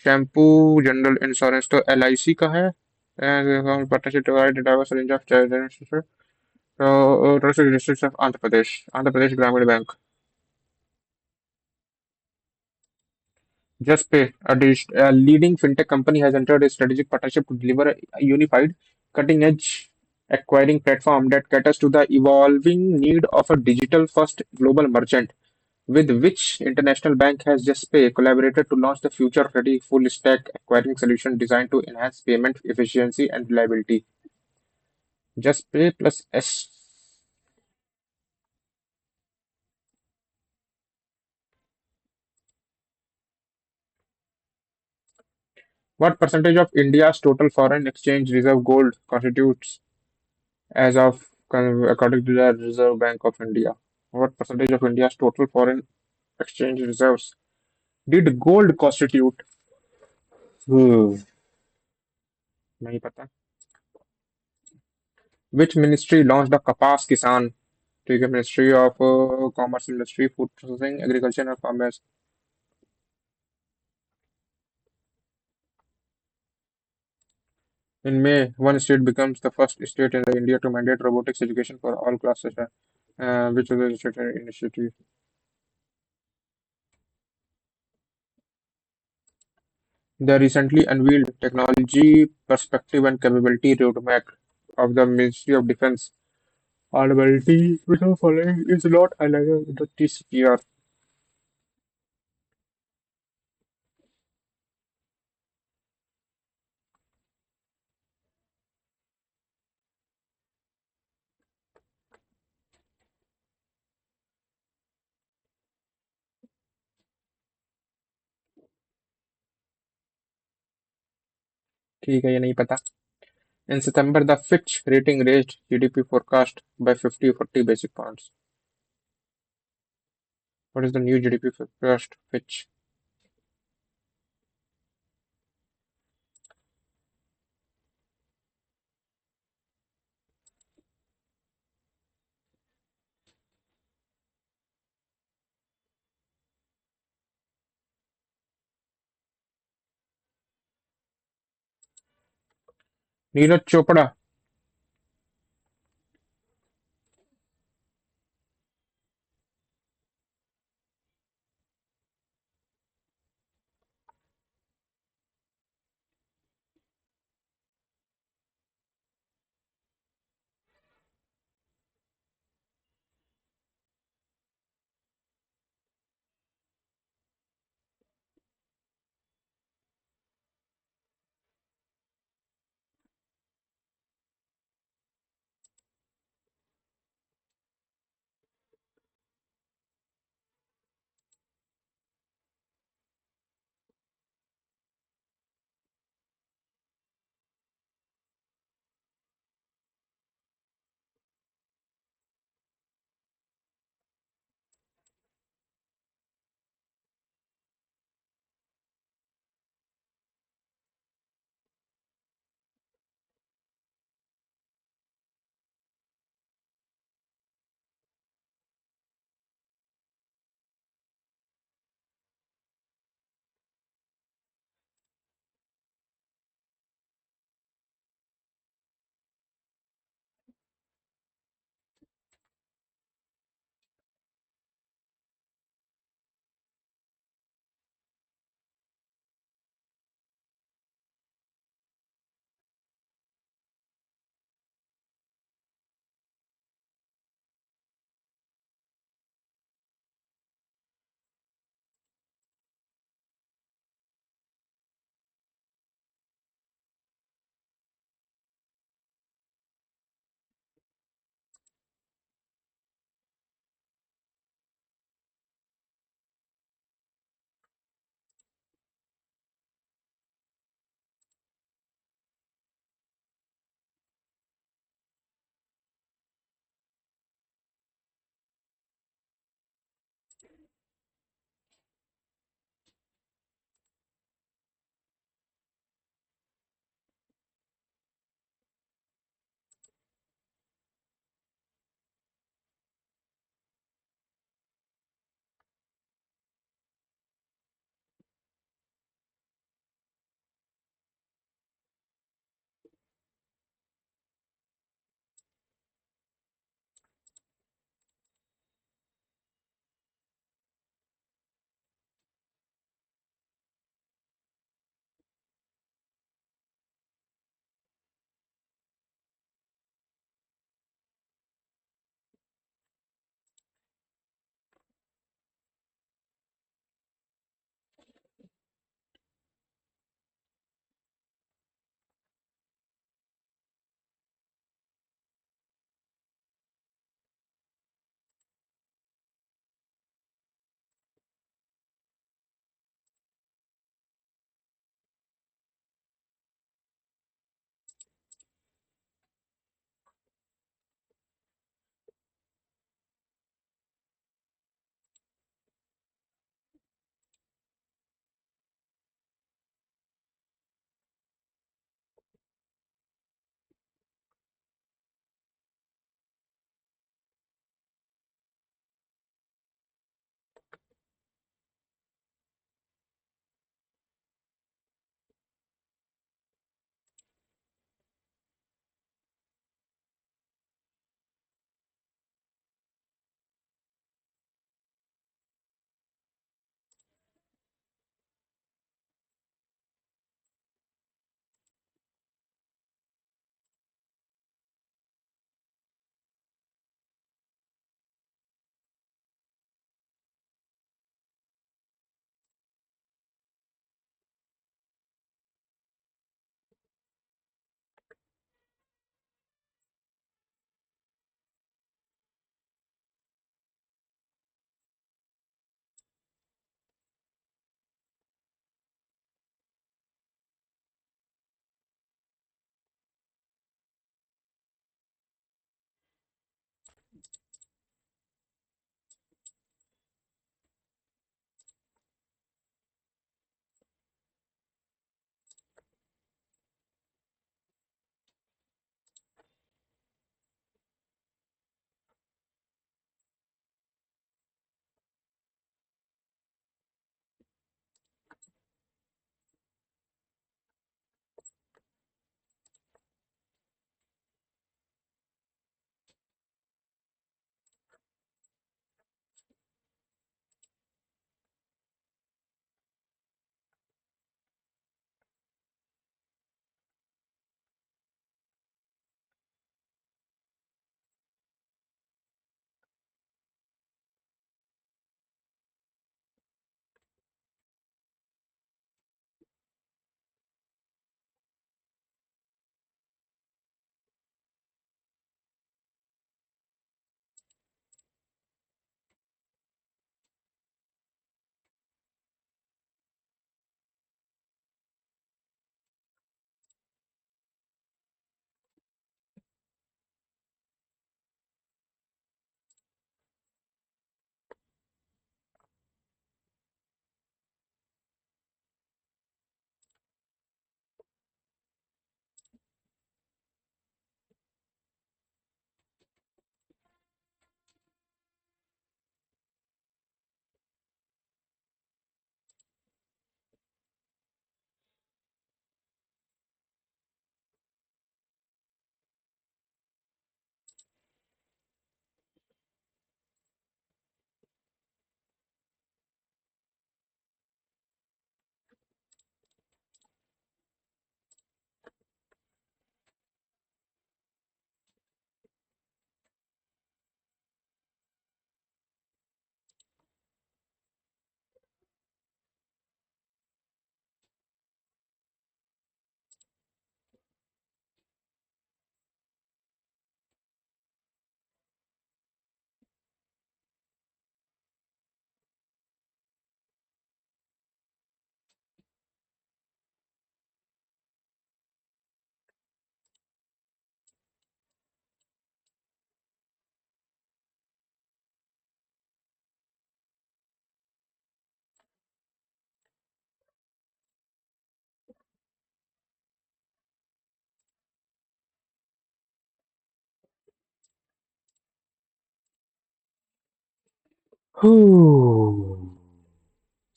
shampoo general insurance तो LIC का है। Partnership diverse range of district of Andhra Pradesh Grameen bank. JustPay, a leading fintech company, has entered a strategic partnership to deliver a unified, cutting-edge acquiring platform that caters to the evolving need of a digital-first global merchant, with which international bank has JustPay collaborated to launch the future-ready full-stack acquiring solution designed to enhance payment efficiency and reliability. JustPay plus S. What percentage of India's total foreign exchange reserve gold constitutes as of according to the Reserve Bank of India? What percentage of India's total foreign exchange reserves did gold constitute? Hmm, नहीं पता। Which ministry launched the Kapas Kisan? ठीक है, Ministry of Commerce, Industry, Food Processing, Agriculture and Farmers. In May, one state becomes the first state in the India to mandate robotics education for all classes. Which was the state initiative? The recently unveiled Technology Perspective and Capability Roadmap of the Ministry of Defense Honorability which are following is not highlighted in the TCPR. ठीक है, ये नहीं पता। In September, the Fitch rating raised GDP forecast by 50-40 basic points. What is the new GDP forecast, Fitch? Neeraj Chopra.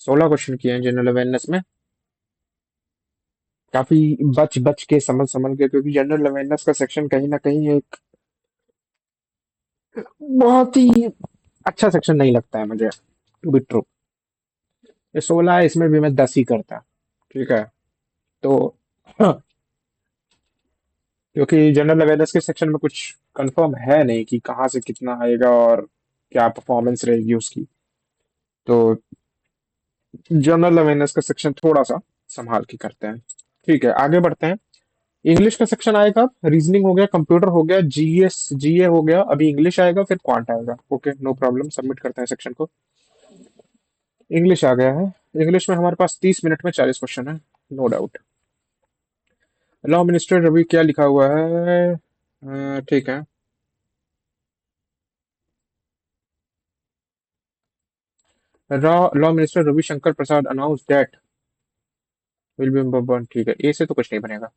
16 question किए हैं general awareness में। काफी बच बच के समझ समझ के, क्योंकि जनरल अवेयरनेस का सेक्शन कहीं ना कहीं एक बहुत ही अच्छा सेक्शन नहीं लगता है मुझे, टू बी ट्रू। ये 16 है, इसमें भी मैं 10 ही करता। ठीक है। तो हाँ, क्योंकि जनरल अवेयरनेस के सेक्शन में कुछ कंफर्म है नहीं कि कहाँ से कितना आएगा और क्या परफॉर्मेंस रहेगी उसकी। तो जनरल अवेयरनेस का सेक्शन थोड़ा सा संभाल के करते हैं। ठीक है, आगे बढ़ते हैं। इंग्लिश का सेक्शन आएगा, रीजनिंग हो गया, कंप्यूटर हो गया, जीएस जीए हो गया, अभी इंग्लिश आएगा, फिर क्वांट आएगा। ओके, नो प्रॉब्लम, सबमिट करते हैं सेक्शन को। इंग्लिश आ गया है। इंग्लिश में हमारे पास 30 मिनट में 40 क्वेश्चन है, no doubt. Law minister Ravi क्या लिखा हुआ है? ठीक है। Law minister Ravishankar Prasad announce that will be one. ठीक है, ए से तो कुछ नहीं बनेगा।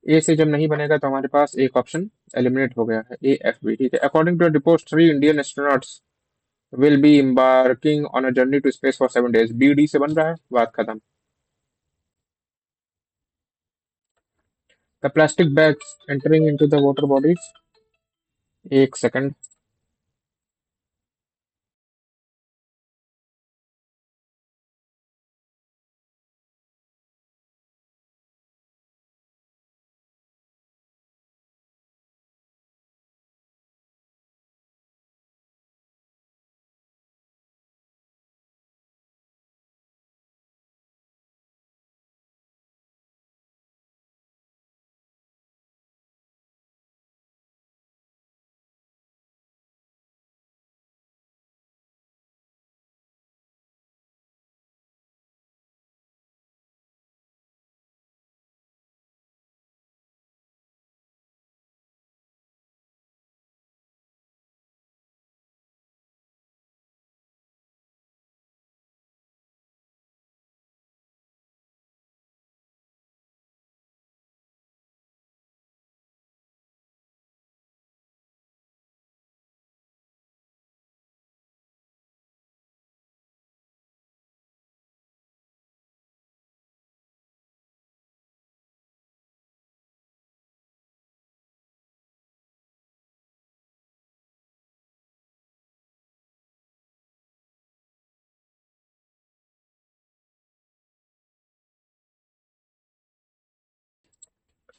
ए से जब नहीं बनेगा तो हमारे पास एक ऑप्शन एलिमिनेट हो गया है, ए एफ बी। ठीक है, according to report 3 Indian astronauts will be embarking on a journey to space for 7 days। B D से बन रहा है, बात खत्म। The plastic bags entering into the water bodies. एक सेकंड।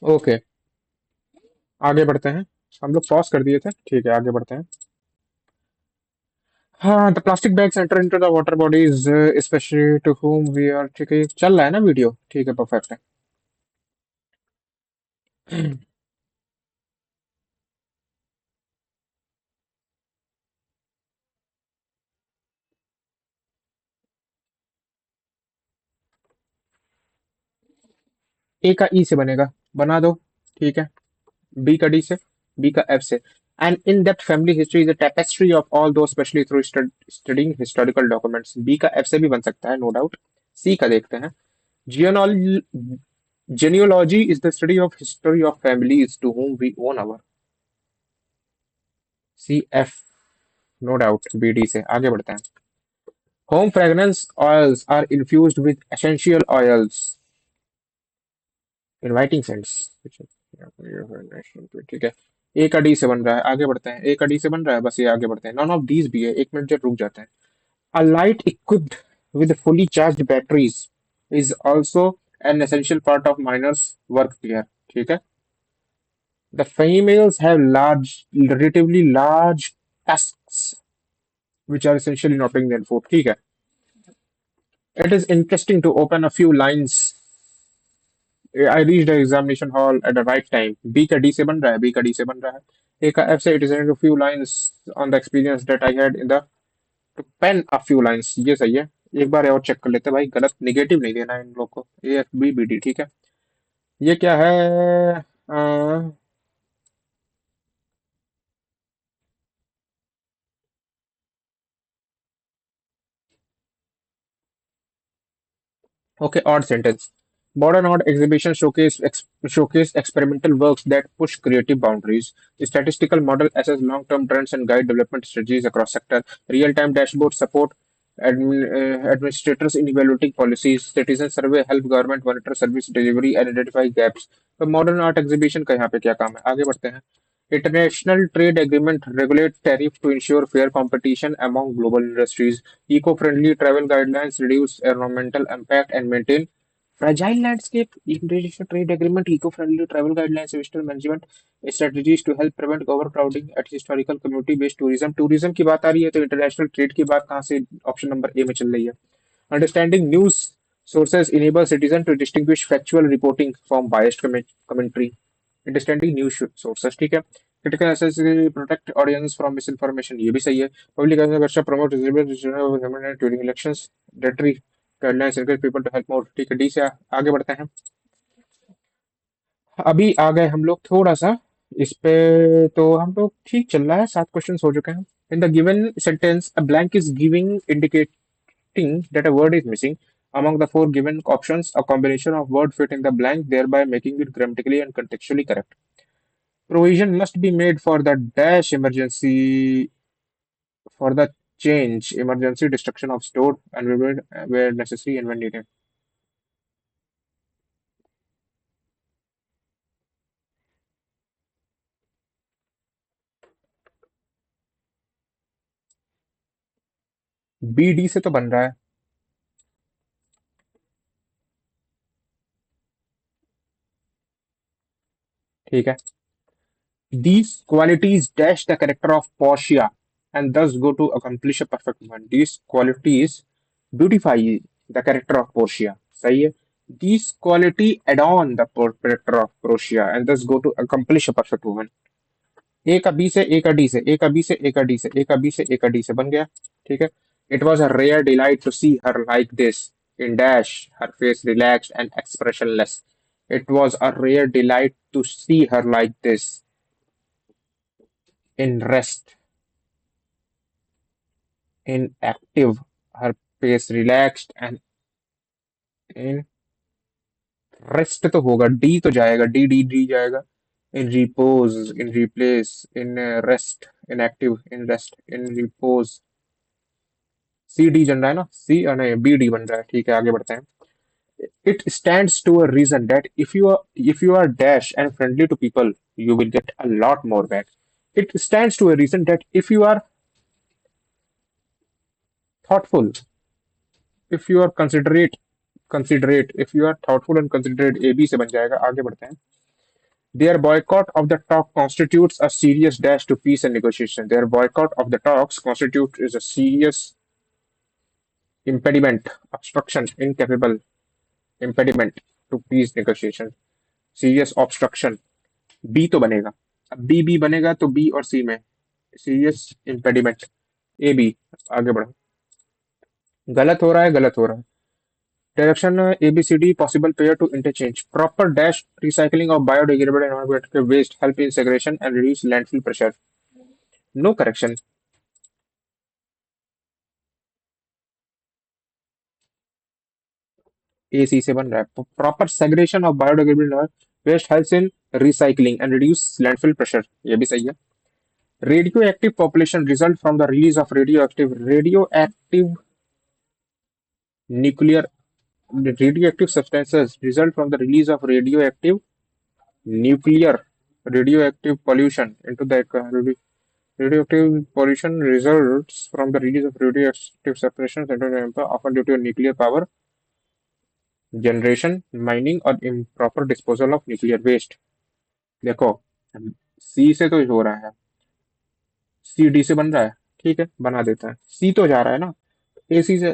ओके, आगे बढ़ते हैं। हम लोग पॉज कर दिए थे, ठीक है, आगे बढ़ते हैं। हाँ, the plastic bags enter into the water bodies specially to whom we are. ठीक है, चल रहा है ना वीडियो? ठीक है, परफेक्ट है। ए का ई से बनेगा, बना दो। ठीक है। बी का डी से, बी का एफ से। An in depth family history is a tapestry of all though, specially through studying historical documents. B का एफ से भी बन सकता है, नो डाउट। सी का देखते हैं। जियोनॉल genealogy is the study of history of families to whom we own our। C F, no doubt. B D से आगे बढ़ते हैं। Home fragrance oils are infused with essential oils, inviting sense. ठीक है। ए का डी से बन रहा है, आगे बढ़ते हैं। ए का डी से बन रहा है, बस ये आगे बढ़ते हैं। नॉन ऑफ दीज भी है, एक मिनट जब रुक जाते हैं। A light equipped with fully charged batteries is also an essential part of miners work here। ठीक है। The females have large, relatively large tusks, which are essentially not being their food। ठीक है। It is interesting to open a few lines। I reached the examination hall at the right time। B का D से बन रहा है, B का D से बन रहा है। A का F से it is a few lines on the experience that I had in the to pen a few lines। ये सही है। एक बार और चेक कर लेते हैं भाई, गलत निगेटिव नहीं देना है इन लोग को। A F B B D, ठीक है। ये क्या है? Okay, odd sentence. Modern art exhibitions showcase experimental works that push creative boundaries. Statistical model assess long-term trends and guide development strategies across sector. Real-time dashboards support administrators in evaluating policies. Citizen survey help government monitor service delivery and identify gaps. तो modern art exhibition का यहाँ पे क्या काम है? आगे बढ़ते हैं. International trade agreement regulate tariff to ensure fair competition among global industries. Eco-friendly travel guidelines reduce environmental impact and maintain fragile landscape. International trade agreement, eco-friendly travel guidelines, investor management strategies to help prevent overcrowding at historical community-based tourism. Tourism की बात आ रही है तो international trade की बात कहाँ से option number A में चल रही है. Understanding news sources enable citizen to distinguish factual reporting from biased commentary. Understanding news sources, ठीक है. Critical access protect audience from misinformation, ये भी सही है. Public awareness promote during elections. Dietary guidelines encourage people to help more. ठीक है, D से आगे बढ़ते हैं. अभी आ गए हम लोग थोड़ा सा इस पे, तो हम लोग ठीक चल रहा है, 7 क्वेश्चन हो चुके हैं. इन the given sentence a blank is giving indicating that a word is missing. Among the four given options, a combination of words fit in the blank, thereby making it grammatically and contextually correct. Provision must be made for the dash emergency for the change emergency destruction of stored and where necessary and when needed. B D से तो बन रहा है. ठीक है. These qualities dash the character of Portia and thus go to accomplish a perfect woman. These qualities beautify the character of Portia. सही है. These quality adorn the character of Portia and thus go to accomplish a perfect woman. ए का B से, ए का D से, ए का B से, ए का D से, ए का बी से, ए का डी से बन गया. ठीक है. It was a rare delight to see her like this. In dash, her face relaxed and expressionless. It was a rare delight to see her like this. In rest, in active, her pace relaxed and in rest तो होगा, D तो जाएगा, D D D जाएगा. In repose, in replace, in rest, in active, in rest, in repose. C D बन रहा है ना, सी नहीं बी डी बन रहा है. ठीक है, आगे बढ़ते हैं. It stands to a reason that if you are dash and friendly to people, you will get a lot more back. It stands to a reason that if you are thoughtful, if you are considerate, if you are thoughtful and considerate, A B से बन जाएगा. आगे बढ़ते हैं. Their boycott of the talk constitutes a serious dash to peace and negotiation. Their boycott of the talks constitutes is a serious impediment, obstruction, incapable impediment to peace negotiation. Serious obstruction. B तो बनेगा. अब B B बनेगा तो B और सी में serious impediment. A B. आगे बढ़ो. गलत हो रहा है, गलत हो रहा है. Direction ABCD possible pair to interchange. Proper dash recycling of biodegradable and non-biodegradable waste help in segregation and reduce landfill pressure. No correction. AC से बन रहा है. Proper segregation of biodegradable waste helps in recycling and reduce landfill pressure. ये भी सही है. Radioactive population result from the release of radioactive nuclear radioactive substances result from the release of nuclear radioactive pollution into the radioactive pollution results from the release of radioactive separations into the environment, often due to nuclear power generation, mining और improper disposal of nuclear waste. देखो, सी से तो हो रहा है, C D से बन रहा है. ठीक है, बना देता है. सी तो जा रहा है ना, ए सी से.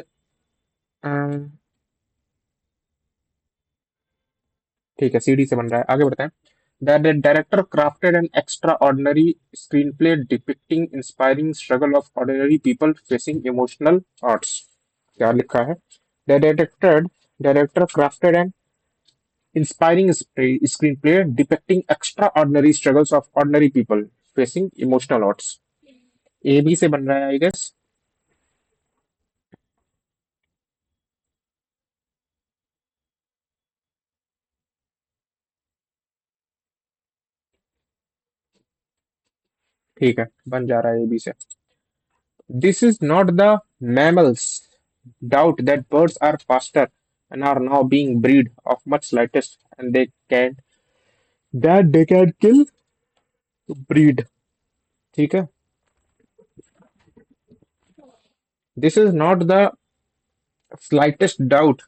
ठीक है, सी डी से बन रहा है. आगे बढ़ते हैं. The director crafted an extraordinary screenplay depicting inspiring struggle of ordinary people facing emotional odds. क्या लिखा है? The director crafted an inspiring screenplay depicting extraordinary struggles of ordinary people facing emotional odds. A B से बन रहा है, आई guess. ठीक है, बन जा रहा है एबी से। This is not the mammals doubt that birds are faster and are now being breed of much slightest and they can kill breed। ठीक है, this is not the slightest doubt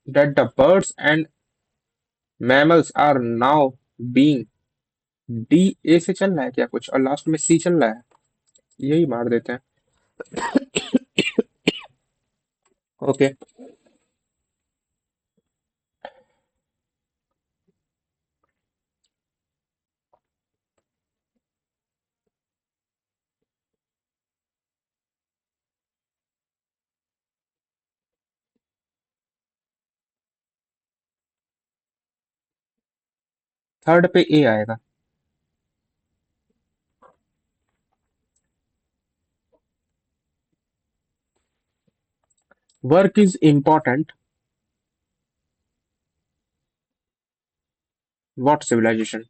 that the birds and mammals are now being। D A से चल रहा है क्या कुछ और last में सी चल रहा है, यही मार देते हैं। ओके। थर्ड पे ए आएगा। Work is important, what civilization.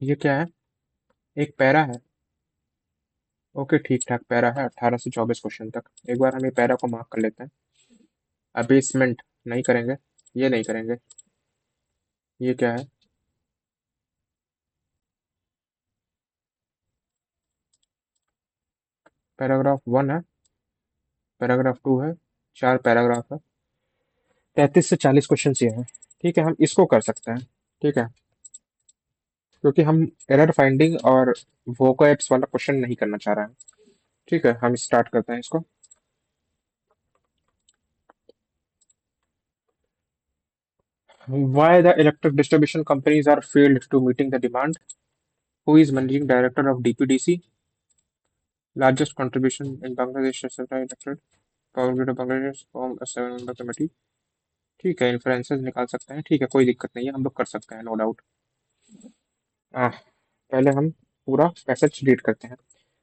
ये क्या है, एक पैरा है। ओके ठीक ठाक पैरा है, 18 से 24 क्वेश्चन तक। एक बार हम ये पैरा को मार्क कर लेते हैं। अबेसमेंट नहीं करेंगे, ये नहीं करेंगे। ये क्या है, पैराग्राफ 1 है, पैराग्राफ 2 है, 4 पैराग्राफ है, 33 से 40 क्वेश्चन ये है। ठीक है, हम इसको कर सकते हैं। ठीक है, क्योंकि हम एरर फाइंडिंग और वोकैब्स वाला क्वेश्चन नहीं करना चाह रहे हैं। ठीक है, हम स्टार्ट करते हैं इसको। Why the electric distribution companies are failed to meeting the demand? Who is managing director of DPDC? Largest contribution in Bangladesh to supply electric power grid of Bangladesh form a 7 member committee। ठीक है, influences निकाल सकते हैं। ठीक है, कोई दिक्कत नहीं है, हम लोग कर सकते हैं, नो डाउट। पहले हम पूरा पैसेज रीड करते हैं।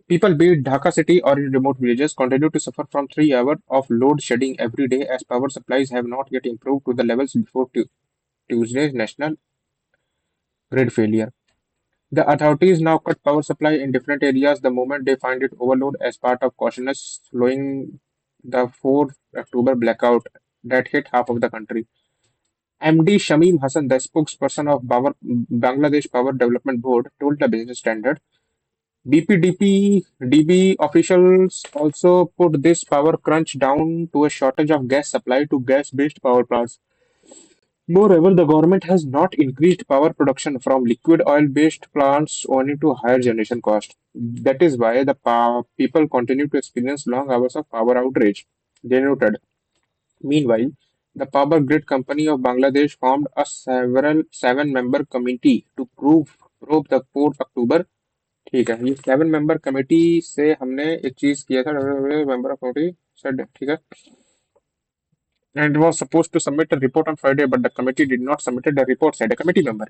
People be it Dhaka city or in remote villages continue to suffer from 3 hours of load shedding every day as power supplies have not yet improved to the levels before Tuesday's national grid failure. The authorities now cut power supply in different areas the moment they find it overload as part of cautious slowing the 4th October blackout that hit half of the country. MD Shamim Hassan, the spokesperson of Bangladesh Power Development Board, told the Business Standard BPDB officials also put this power crunch down to a shortage of gas supply to gas-based power plants. Moreover, the government has not increased power production from liquid oil-based plants owing to higher generation cost. That is why the people continue to experience long hours of power outrage. They noted. Meanwhile, the Power Grid Company of Bangladesh formed a seven-member committee to probe the 4th October। ठीक है, ये 7 member committee से हमने एक चीज किया था, member of committee said. ठीक है, and was supposed to submit a report on Friday, but the committee did not submit the report, said a committee member.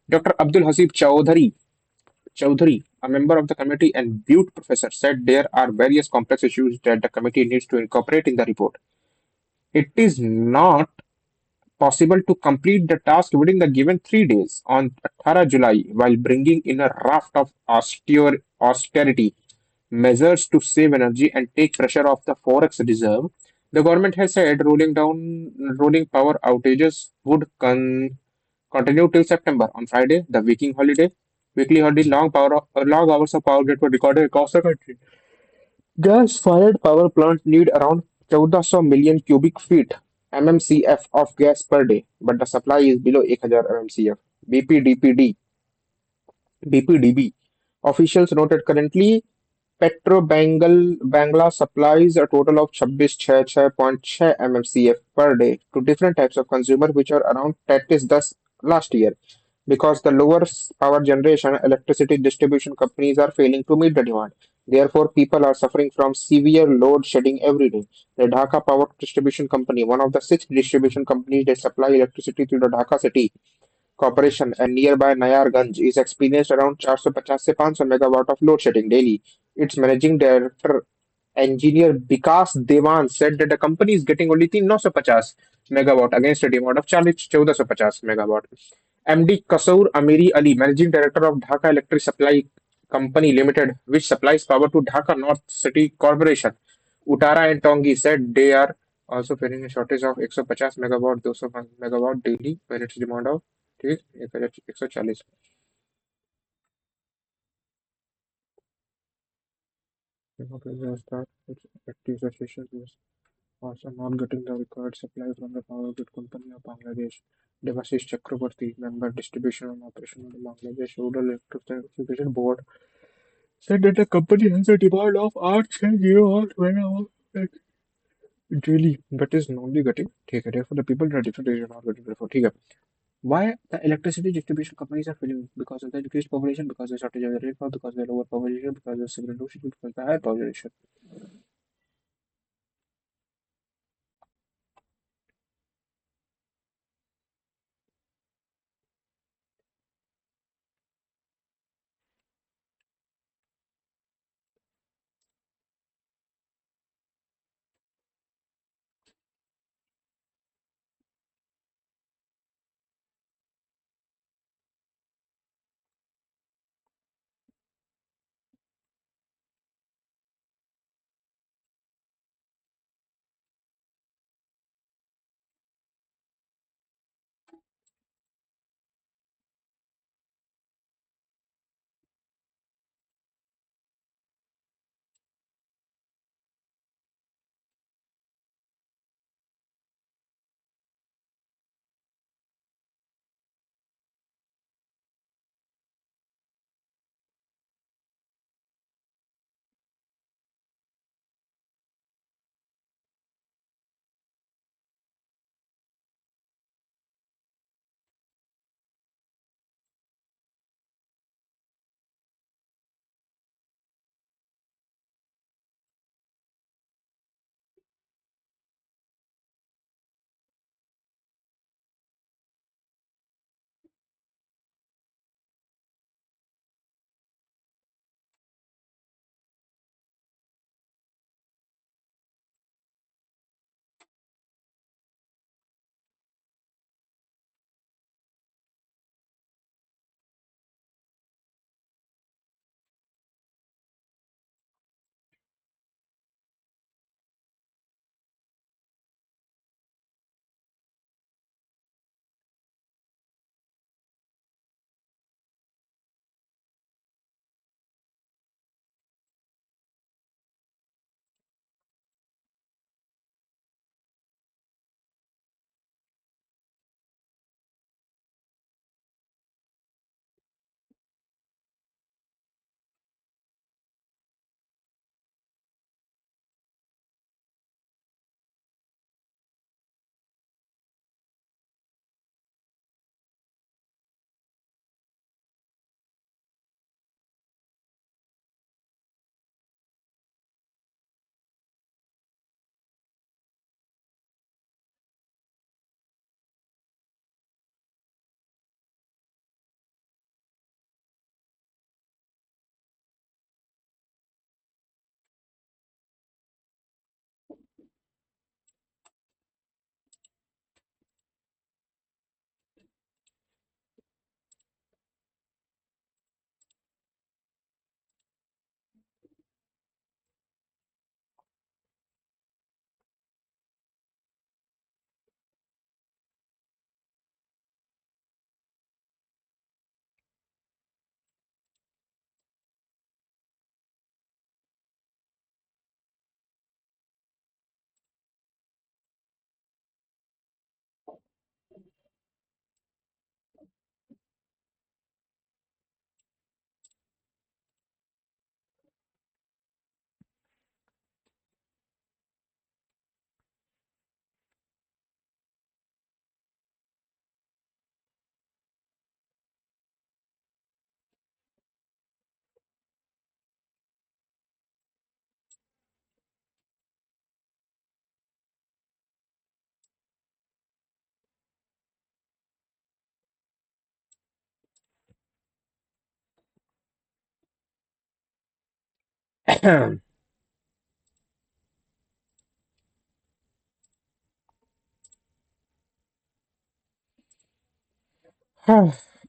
Dr. Abdul Hasib Chowdhury, a member of the committee and Butte professor, said there are various complex issues that the committee needs to incorporate in the report. It is not possible to complete the task within the given 3 days on 18 July while bringing in a raft of austerity measures to save energy and take pressure off the forex reserve. The government has said rolling power outages would continue till September. On Friday, the weekly holiday, long hours of power grid were recorded across the country. Gas-fired power plants need around 1400 million cubic feet (MMCF) of gas per day, but the supply is below 1000 MMCF. BPDPD BPDB officials noted currently Petro Bengal Bangla supplies a total of 26.6 mmcf per day to different types of consumer, which are around 30 thus last year. Because the lower power generation, electricity distribution companies are failing to meet the demand. Therefore, people are suffering from severe load shedding every day. The Dhaka Power Distribution Company, one of the six distribution companies that supply electricity to the Dhaka city corporation and nearby Nayarganj, is experienced around 450 से 500 megawatt of load shedding daily. Its managing director, engineer Vikas Devan, said that the company is getting only 950 megawatt against a demand of 1450 megawatt. MD Kasoor Amiri Ali, managing director of Dhaka Electric Supply Company Limited, which supplies power to Dhaka North City Corporation, Utara and Tongi, said they are also facing a shortage of 150 megawatt, 200 megawatt daily, when its demand of ठीक है 140 active associations is also not getting the required supply from the power grid company of Bangladesh. Devashish Chakraborty, member distribution and operation of the Bangladesh Rural Electrification Board, said that the company has a demand of 860 megawatt daily, but is only getting ठीक है therefore the people in a different region are not getting therefore ठीक है. Why the electricity distribution companies are failing? Because of the increased population, because of the shortage of the rainfall, because of the lower population, because of civil erosion, because of the higher population.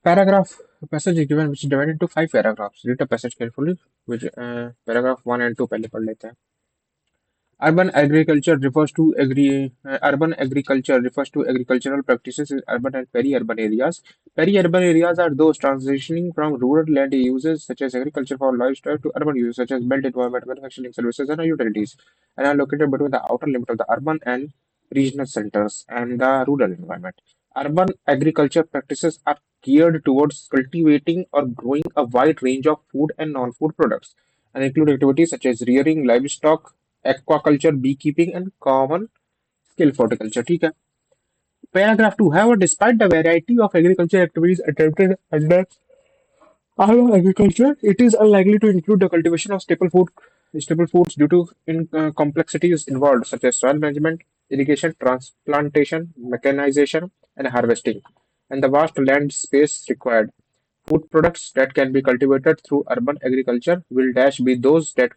Paragraph passage is given which is divided into five paragraphs. Read the passage carefully. Which paragraph one and two पहले पढ़ लेते हैं. Urban agriculture refers to agricultural practices in urban and peri-urban areas. Peri-urban areas are those transitioning from rural land uses such as agriculture for livestock to urban uses such as built environment, manufacturing services, and utilities, and are located between the outer limit of the urban and regional centers and the rural environment. Urban agriculture practices are geared towards cultivating or growing a wide range of food and non-food products and include activities such as rearing livestock, aquaculture, beekeeping, and common scale horticulture. ठीक है. Paragraph 2. However, despite the variety of agriculture activities attempted under urban agriculture, it is unlikely to include the cultivation of staple foods due to complexities involved, such as soil management, irrigation, transplantation, mechanization, and harvesting, and the vast land space required. Food products that can be cultivated through urban agriculture will dash be those that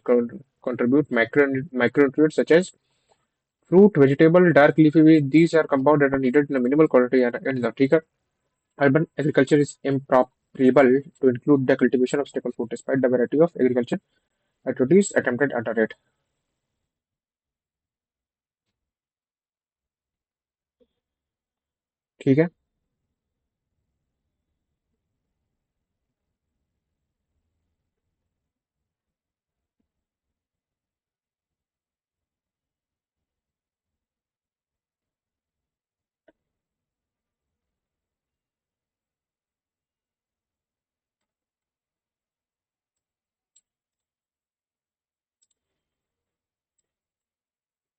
contribute micronutrients such as fruit, vegetable, dark leafy veg. These are compounds that are needed in a minimal quantity and the ठीक है. Urban agriculture is improperable to include the cultivation of staple food despite the variety of agriculture activities attempted under it. ठीक है.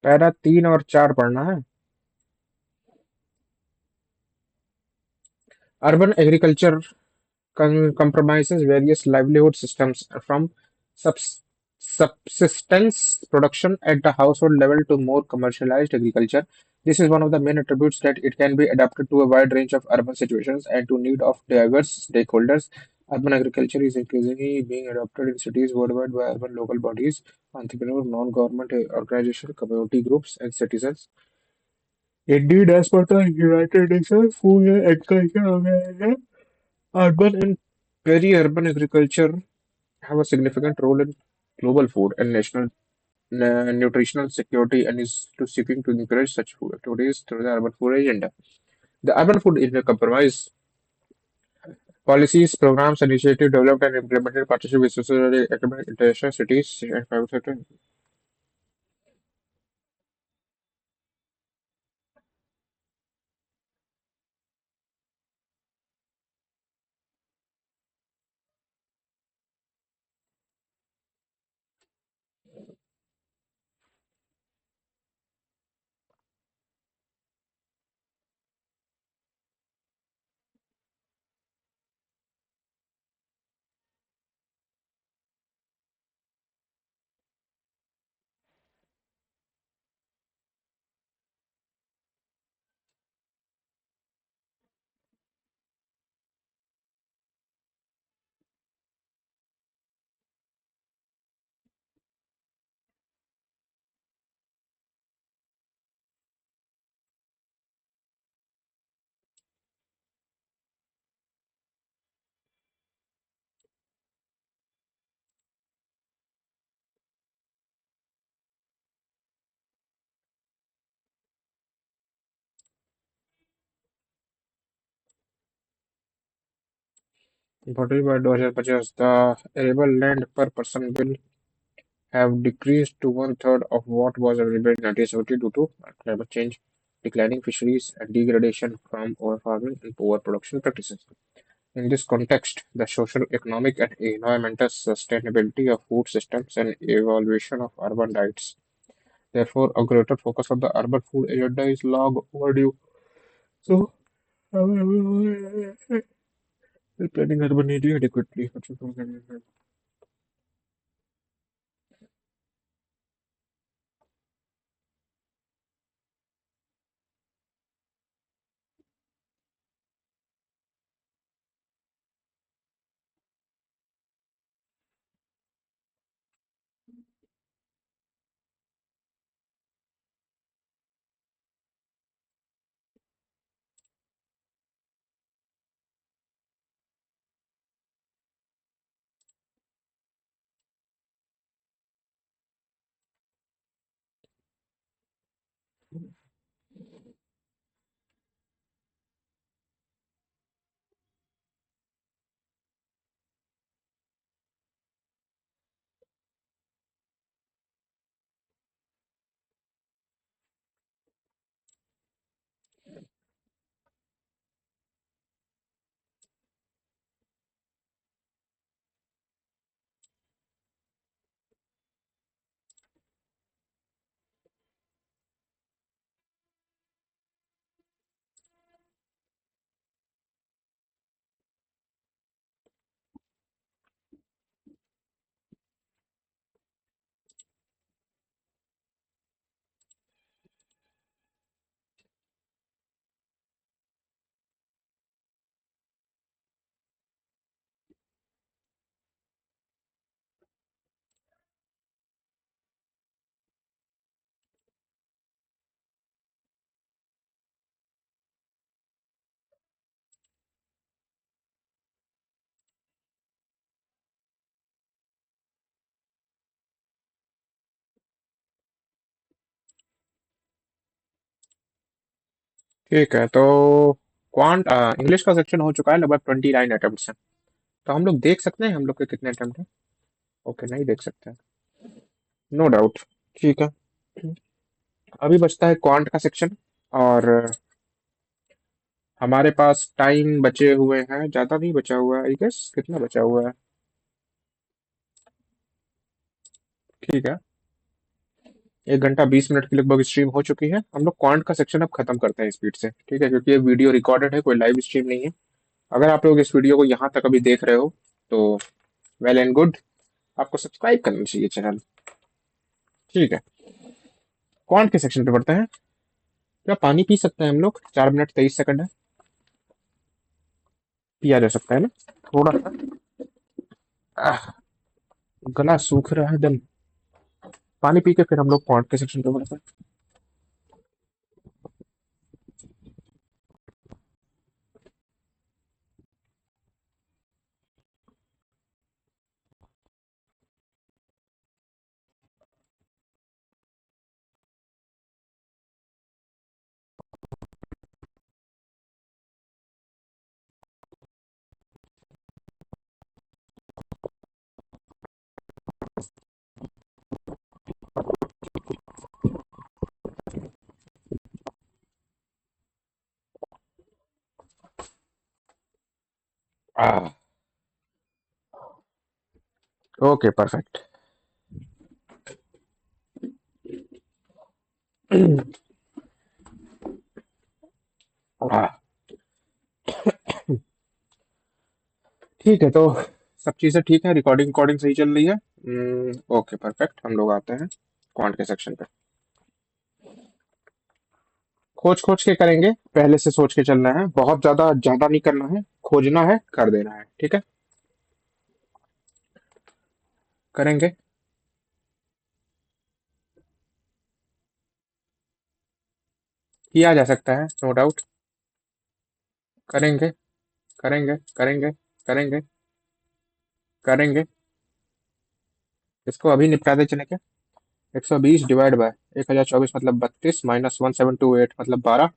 Para तीन और चार पढ़ना है. Urban agriculture compromises various livelihood systems from subs- subsistence production at the household level to more commercialized agriculture. This is one of the main attributes that it can be adapted to a wide range of urban situations and to need of diverse stakeholders. Urban agriculture is increasingly being adopted in cities worldwide by urban local bodies, entrepreneurs, non-government organizations, community groups, and citizens. Indeed, as per the United Nations Food and Agriculture Organization, urban and peri-urban agriculture have a significant role in global food and national nutritional security and is to seeking to encourage such food activities through the urban food agenda. The urban food is a compromise policies, programs, initiatives developed and implemented in partnership with society, economic international cities and private sector. Importantly, by 2050, the arable land per person will have decreased to one-third of what was available in 1970 due to climate change, declining fisheries, and degradation from overfarming and overproduction practices. In this context, the social, economic, and environmental sustainability of food systems and evaluation of urban diets. Therefore, a greater focus on the urban food agenda is long overdue. So, planning urban area adequately. ठीक है, तो quant English का section हो चुका है, लगभग 29 attempt हैं। तो हम लोग देख सकते हैं हम लोग के कितने अटेम्प्ट हैं। ओके, नहीं देख सकते हैं। No doubt. ठीक है, अभी बचता है क्वांट का सेक्शन। और हमारे पास टाइम बचे हुए हैं, ज़्यादा नहीं बचा हुआ है, आई गेस कितना बचा हुआ है। ठीक है, 1 घंटा 20 मिनट की लगभग स्ट्रीम हो चुकी है। हम लोग क्वांट का सेक्शन अब खत्म करते हैं स्पीड से, ठीक है, क्योंकि ये वीडियो रिकॉर्डेड है, कोई लाइव स्ट्रीम नहीं है। अगर आप लोग इस वीडियो को यहाँ तक अभी देख रहे हो तो वेल एंड गुड, आपको सब्सक्राइब करना चाहिए चैनल। ठीक है, क्वांट के सेक्शन पे बढ़ते हैं। क्या पानी पी सकते हैं हम लोग? 4 मिनट 23 सेकंड है, पिया जा सकता है ना थोड़ा सा। आह, गला सूख रहा है एकदम। पानी पी के फिर हम लोग क्वांट के सेक्शन पे बढ़ते हैं। आह, ओके परफेक्ट। आह, ठीक है, तो सब चीजें ठीक है, रिकॉर्डिंग रिकॉर्डिंग सही चल रही है। ओके परफेक्ट, हम लोग आते हैं क्वांट के सेक्शन पे। खोज खोज के करेंगे, पहले से सोच के चलना है, बहुत ज्यादा ज्यादा नहीं करना है, खोजना है कर देना है, ठीक है। करेंगे। किया जा सकता है, नो डाउट। करेंगे करेंगे करेंगे करेंगे करेंगे। इसको अभी निपटा दे चले क्या? 120 डिवाइड बाय 1024 मतलब 32 माइनस 1728 मतलब 12।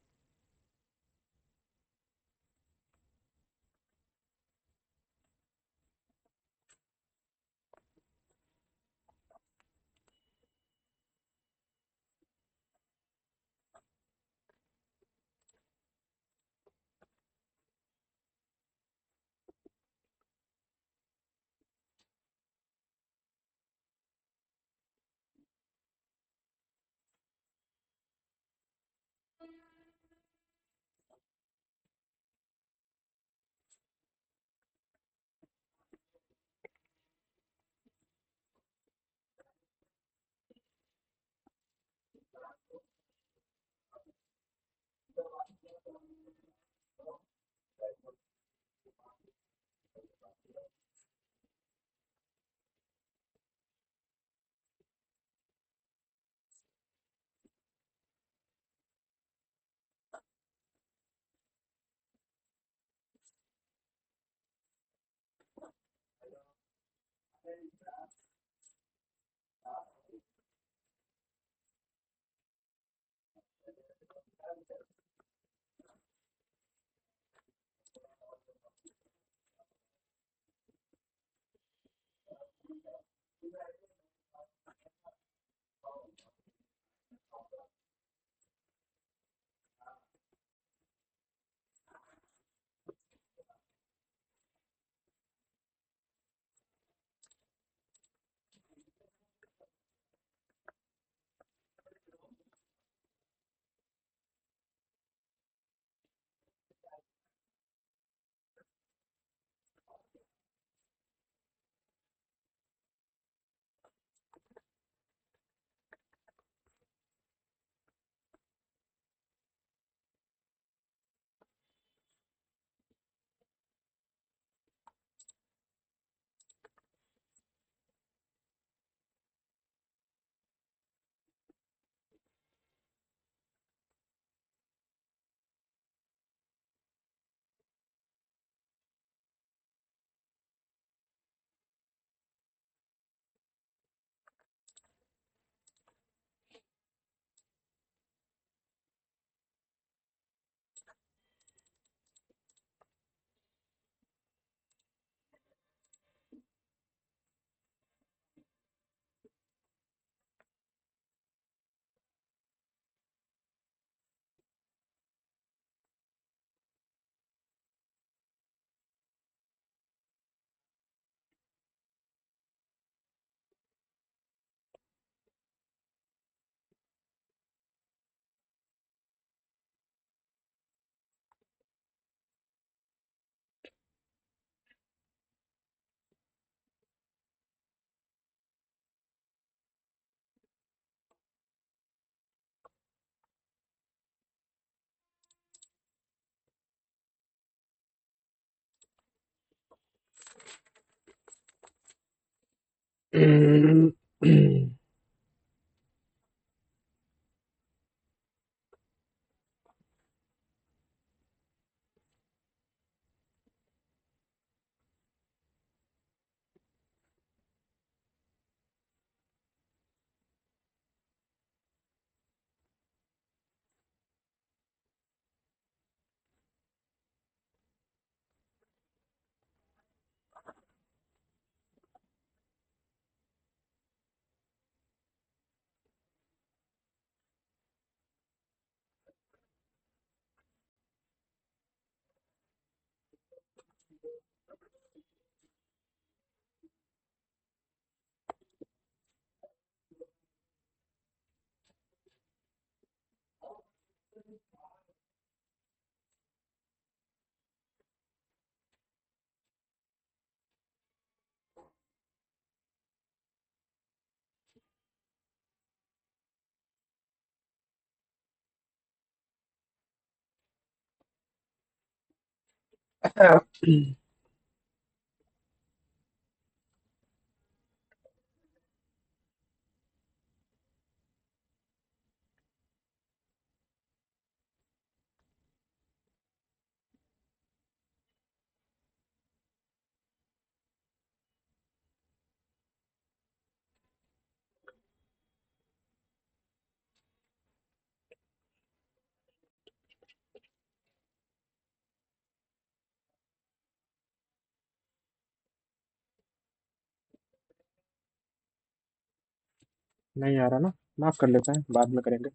नहीं आ रहा ना, माफ कर लेते हैं, बाद में करेंगे।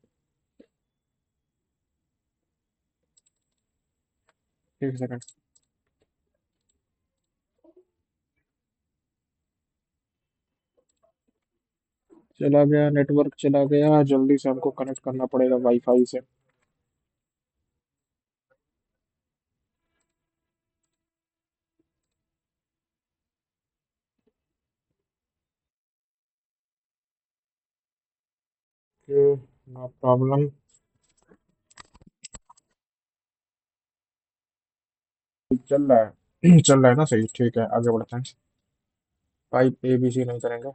एक सेकंड। चला गया, नेटवर्क चला गया, जल्दी से हमको कनेक्ट करना पड़ेगा वाईफाई से। No problem. चल रहा है चल रहा है ना, सही, ठीक है, आगे बढ़ते हैं। पाइप ए बी सी नहीं करेंगे।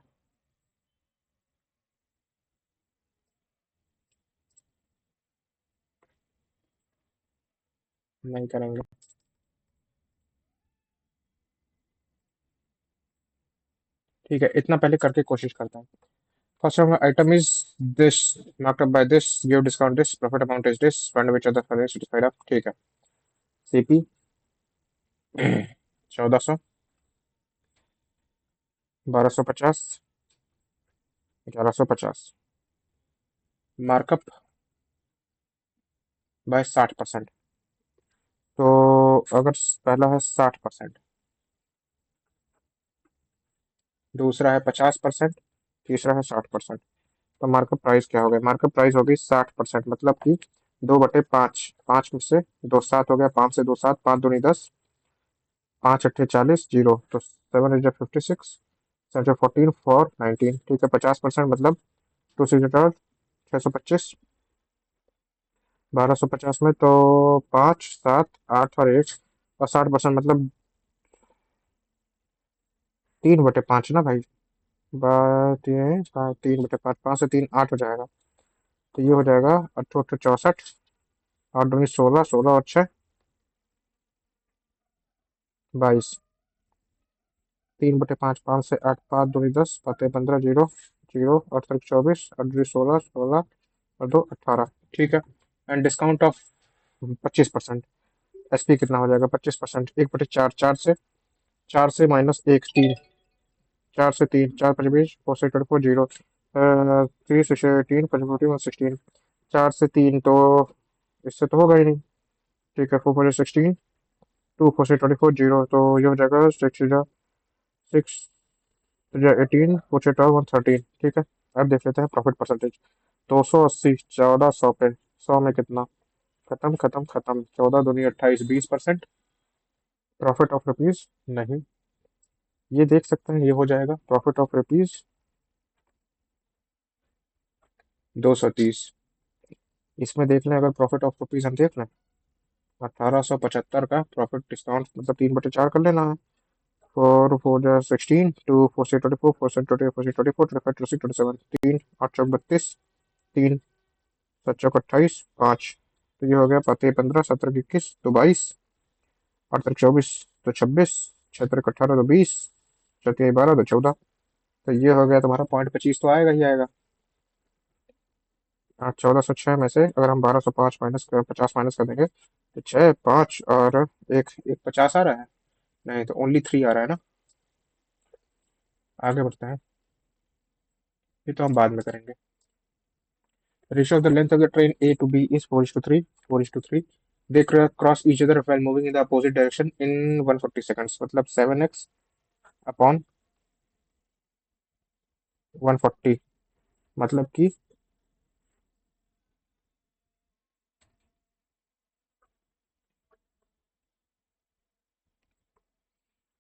नहीं करेंगे। ठीक है, इतना पहले करके कोशिश करता हूँ। First of item is this, markup by this, give discount this, profit amount is this, fund which other for satisfied of, ठीक है। सीपी 1400, 1250, 1150। Markup by 60%। तो अगर पहला है 60%, दूसरा है 50%, तीसरा है 60%, तो मार्केट प्राइस क्या हो गया? मार्केट प्राइस होगी 60%, मतलब कि 2/5। 5 में से दो, 7 हो गया, 5 से दो, 7, 5 दूनी 10, 5 अट्ठे 40, जीरो, तो 7 56, 7 14 4 19, ठीक है। 50% मतलब 2 6 625, 1250 में तो 5 7 8 और 1, और 60% मतलब 3/5 ना भाई। 3/5, 5 से 3 8 हो जाएगा। तो ये हो जाएगा 8 8 64, 8 दूनी 16, 16 और 6 22। 3/5, 5 से 8, 5 दूनी 10, 5 15, जीरो, जीरो, 8 3 24, 8 दूनी 16, 16 और 2 18, ठीक है। And discount of 25%। एसपी कितना हो जाएगा? 25%, 1/4, 4 से माइनस एक, 3, 4 से 3, 4 5 20, 4 से 24, जीरो, 3 से 18, 25 14, 4 से 3 तो इससे तो होगा ही नहीं, ठीक है। 4 4 16, 2 4 से 24, जीरो, तो ये हो जाएगा 6 18, 4 12 113, ठीक है। अब देख लेते हैं प्रॉफिट परसेंटेज। 280, 1400 पे, 100 में कितना? खत्म खत्म खत्म, 14 दूनी 28, 20%। प्रॉफिट ऑफ रुपीज नहीं, ये देख सकते हैं, ये हो जाएगा प्रॉफिट ऑफ रुपीज 230। इसमें देख लें, अगर प्रॉफिट ऑफ रुपीज हम देख लें, 1875 का प्रॉफिट डिस्काउंट, मतलब 3/4 कर लेना है। फोर फोर जा 16, टू फोर से 24, फोर से 20, फोर से 24, 25, 26, 27, तीन आठ चौक 32, तीन सात चौक 28, पाँच। तो ये हो गया पाते 15, 17 21 तो 22, आठ तक 24 तो 26, छः तक 18 तो 20, चौथी 12 तो 14। तो ये हो गया तुम्हारा पॉइंट 25 तो आएगा ही आएगा। हाँ, 1406 में से अगर हम 1205 माइनस कर 50 माइनस कर देंगे तो 6 5 और एक एक 50 आ रहा है। नहीं तो ओनली 3 आ रहा है ना। आगे बढ़ते हैं, ये तो हम बाद में करेंगे। Ratio of the length of the train A to B is 4:3, 4:3। They cross each other while moving in the opposite direction in 140 seconds, मतलब 7x अपॉन 140, मतलब कि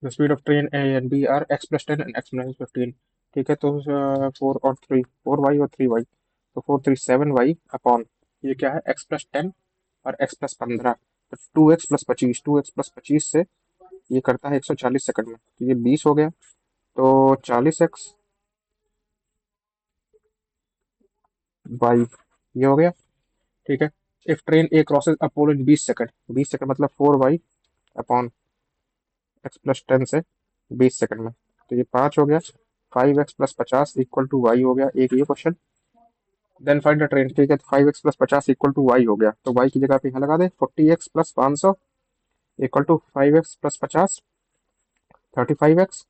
the speed of train A and B are x+10 and x-15। ठीक है, तो 4 और 3 Y तो 437 Y upon ये क्या है x+10 और x+15, तो 2x+25 से ये करता है 140 सेकंड में, तो ये 20 हो गया। तो 40x/वाई ये हो गया। ठीक है, if train A crosses a pole in 20 second, 20 second मतलब 4y अपॉन x+10 से 20 सेकंड में, तो ये 5 हो गया। 5x+50 इक्वल टू वाई हो गया, एक ये question. Then find the train, ठीक है, तो 5x+50 इक्वल टू वाई हो गया, तो वाई की जगह पे यहाँ लगा दे 40x+500 equal to 5x+50, 35x।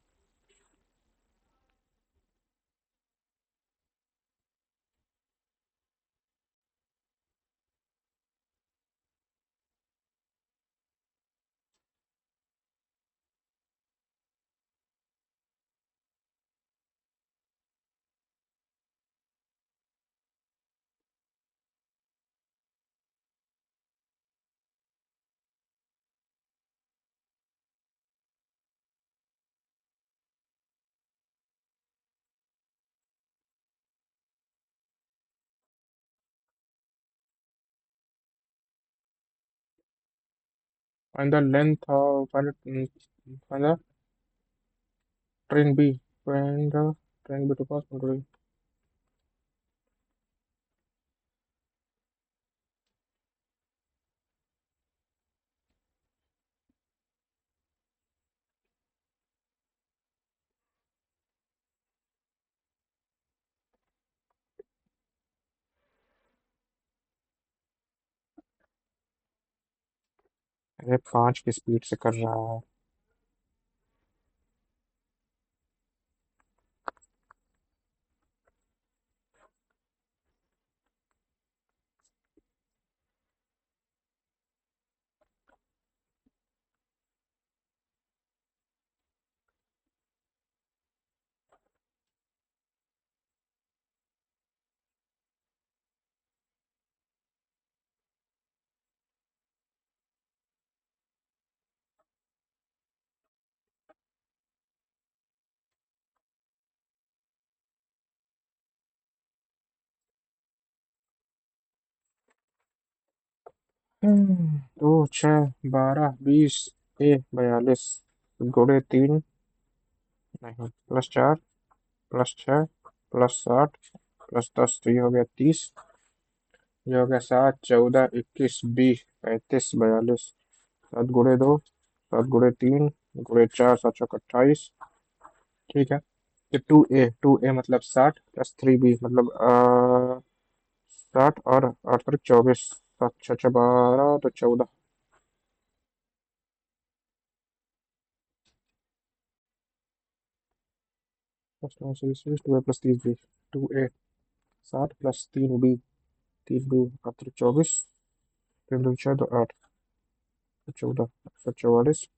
Find the length of find the train B, find the train B to pass. अरे 5 की स्पीड से कर रहा है। दो छः 12 20 ए 42 गुणे 3, नहीं +4 +6 +7 +10, तो ये हो गया 30। ये हो गया 7 14 21 20 35 42, 7 गुणे 2 7 गुणे 3 गुणे 4 7 चौक 28। ठीक है, तो 2a मतलब 60 +3b मतलब 60 और 8 24, 7 6 12 तो 14। +2a+3b, 2a 60 +3b, 3b 8 24, 3 2 6 तो 8 तो 14, 7 44।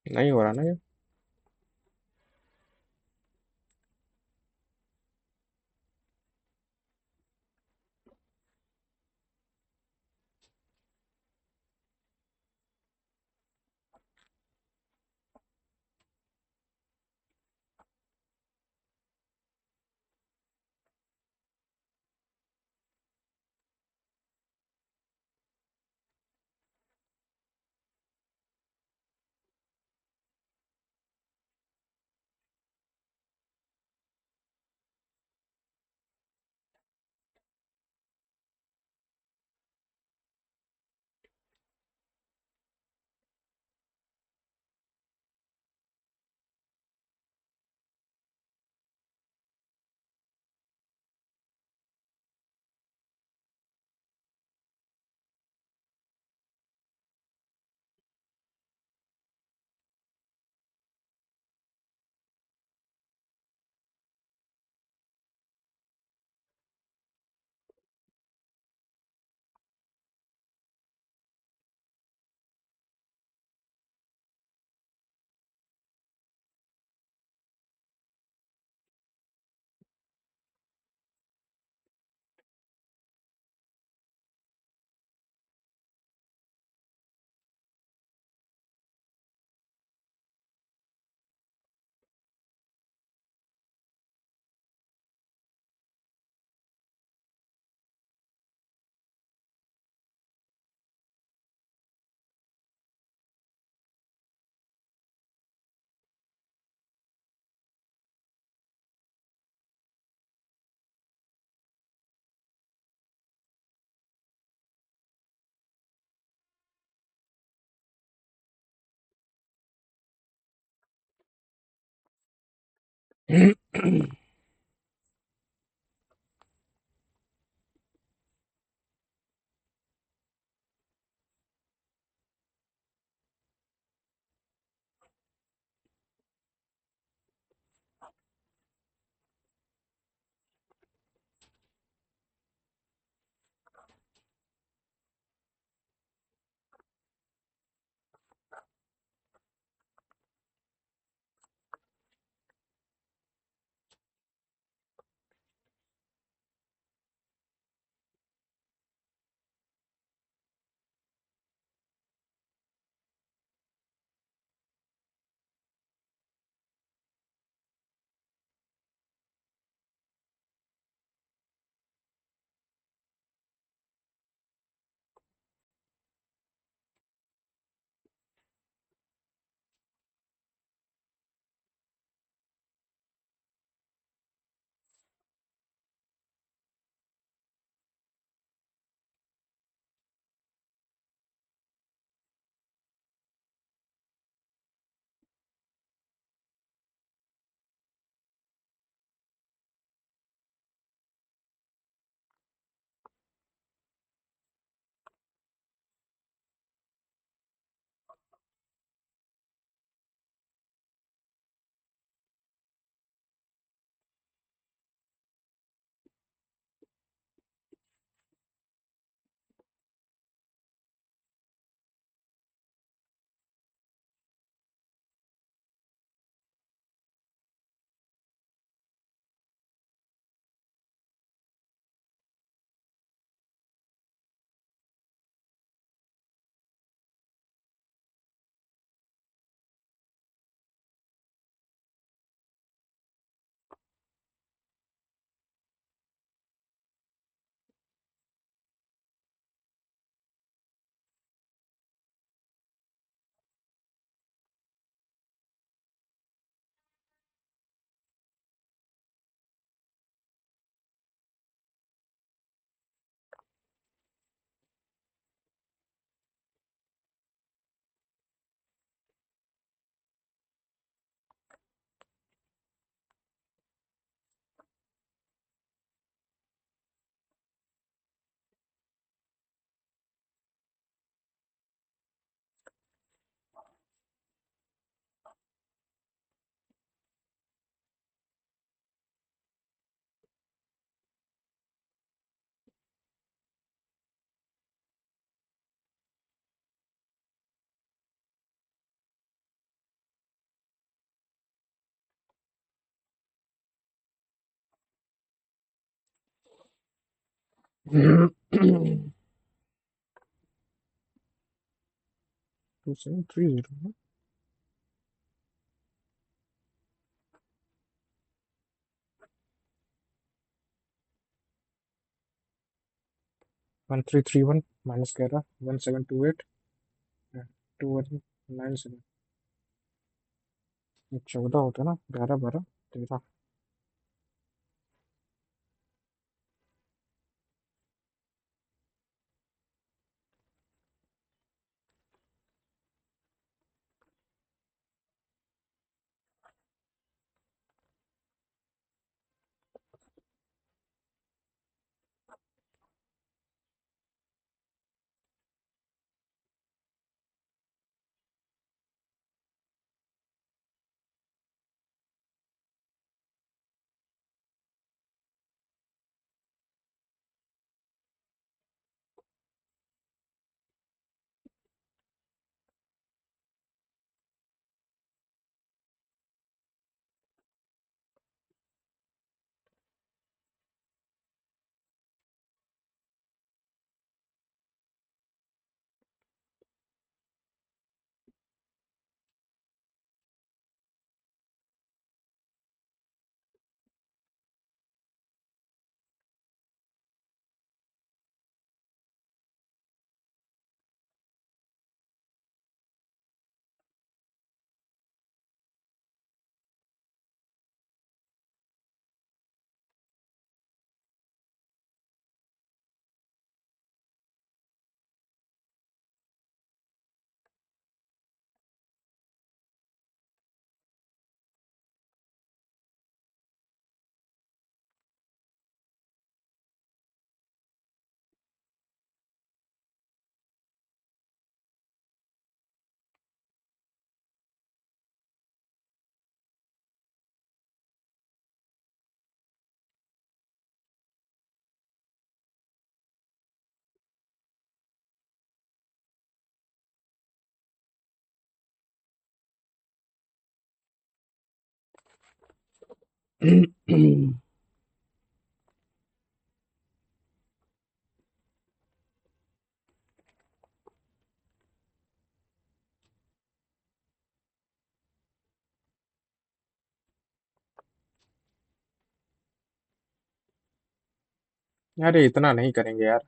नहीं हो रहा ना ये। 2730 1331 माइनस 11 1728 2197 14 होता है ना, 11 12 13। अरे इतना नहीं करेंगे यार।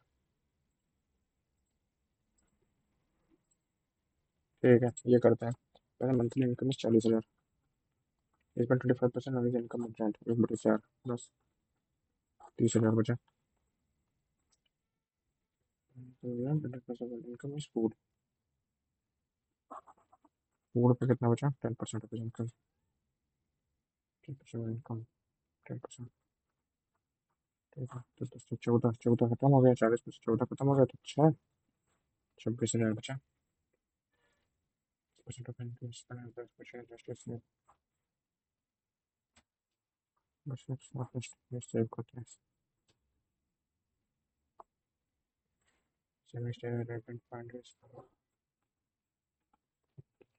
ठीक है, ये करते हैं। पहले मंथली इनकम 40,000, इसमें 25% होगी इनकम अपडेट 1/4, बस 30,000 बचा। तो यार 20% इनकम इज फूड। फूड पे कितना बचा? 10% ऑफ इनकम। 10% इनकम, 10%। ठीक है, तो 14 14 खत्म हो गया, 40 में से 14 खत्म हो गया तो 26,000 बचा। परसेंट ऑफ इनकम, 10% जस्टिस में बस सेव करते हैं। Semester reference point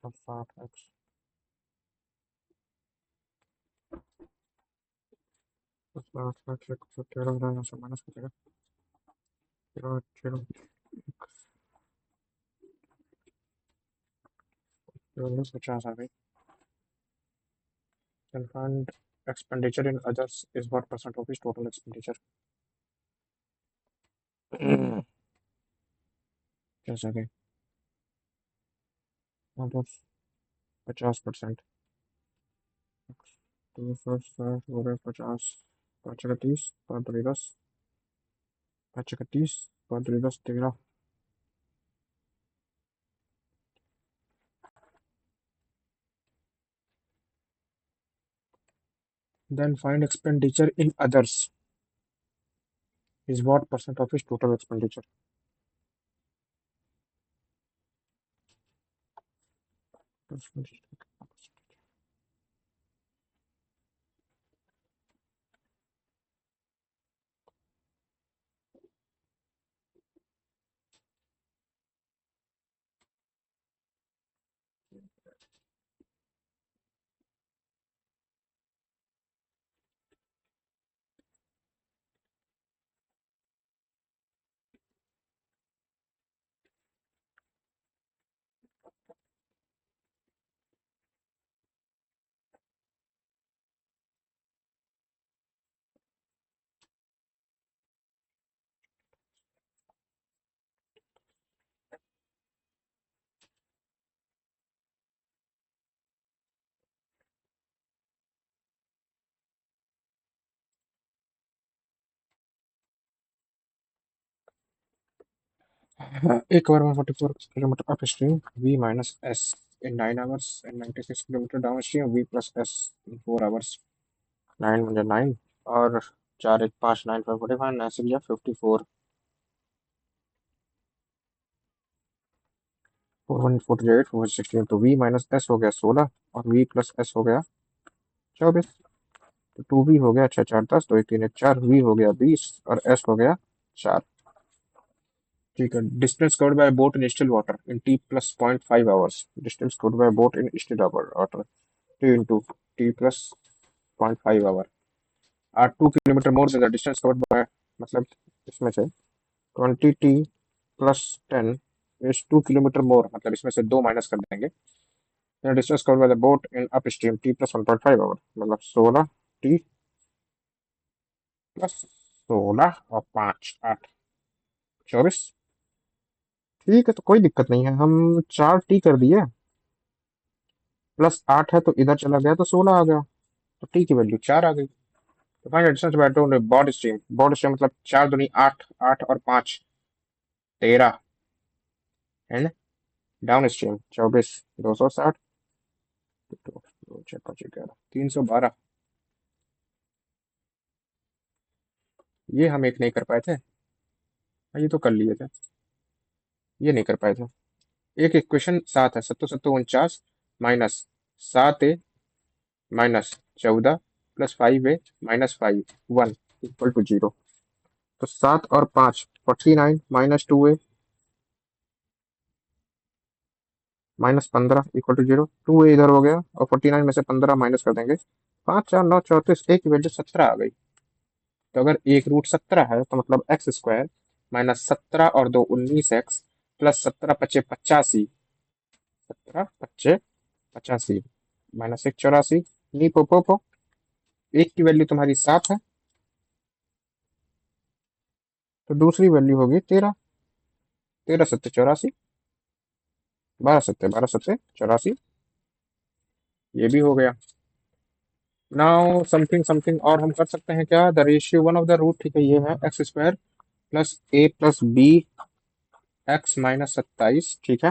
of 5x plus 8x 13 से माइनस कर देगा। 0 0 50 आ गई। Fund expenditure in others is what percent of his total expenditure? कैसे आ गई? मतलब 50%। तो फर्स्ट 60 हो गए 50, 5 का 30, 5 दूनी 10, 5 का 30, 5 दूनी 10 13। Then find expenditure in others is what percent of his total expenditure? एक बार में 44 kilometre upstream V minus S in 9 hours and 96 kilometre downstream V plus S in 4 hours. 9 और 4 1 5 9 5 45 9 6 54 4 1 48 4 16 तो वी माइनस एस हो गया 16 और we plus S हो गया 24। तो 2 वी हो गया 6 4 10 तो 1 3 1 4 वी हो गया 20 और एस हो गया 4। ठीक है। Distance covered by boat in still water in T plus 0.5 hours. Distance covered by boat in still water T into T plus 0.5 hour are 2 kilometre more than the distance covered by. मतलब इसमें से 20t + 10 is 2 kilometre मोर, मतलब इसमें से दो minus कर देंगे। Distance covered by the boat in upstream T plus 1.5 hour, मतलब 16t + 16 और 5 8 24। ठीक है, तो कोई दिक्कत नहीं है, हम 4t कर दिए, +8 है तो इधर चला गया तो 16 आ गया, तो टी की वैल्यू 4 आ गई। तो find distance by boat stream मतलब 4 दूनी 8 8 और 5 13 एंड डाउन स्ट्रीम 24 260 दो छः पाँच 11 312। ये हम एक नहीं कर पाए थे। हाँ, ये तो कर लिए थे, ये नहीं कर पाए थे। एक इक्वेशन 7 है, 7 7 49 -7a -14 +5a -5 1 = 0। तो 7 और 5 49 -2a -15 = 0। 2a इधर हो गया और 49 में से 15 माइनस कर देंगे, 5 4 9 34, एक की वैल्यू 17 आ गई। तो अगर एक रूट 17 है तो मतलब x² -17 और 2 19x + 17 5 85, 17 5 85 -1 84। नी पो एक की वैल्यू तुम्हारी 7 है तो दूसरी वैल्यू होगी 13। 13 7 84, 12 7 84। ये भी हो गया। नाउ समथिंग समथिंग और हम कर सकते हैं क्या, the ratio one of the root, ठीक है, ये है x² + a + b x - 27, ठीक है।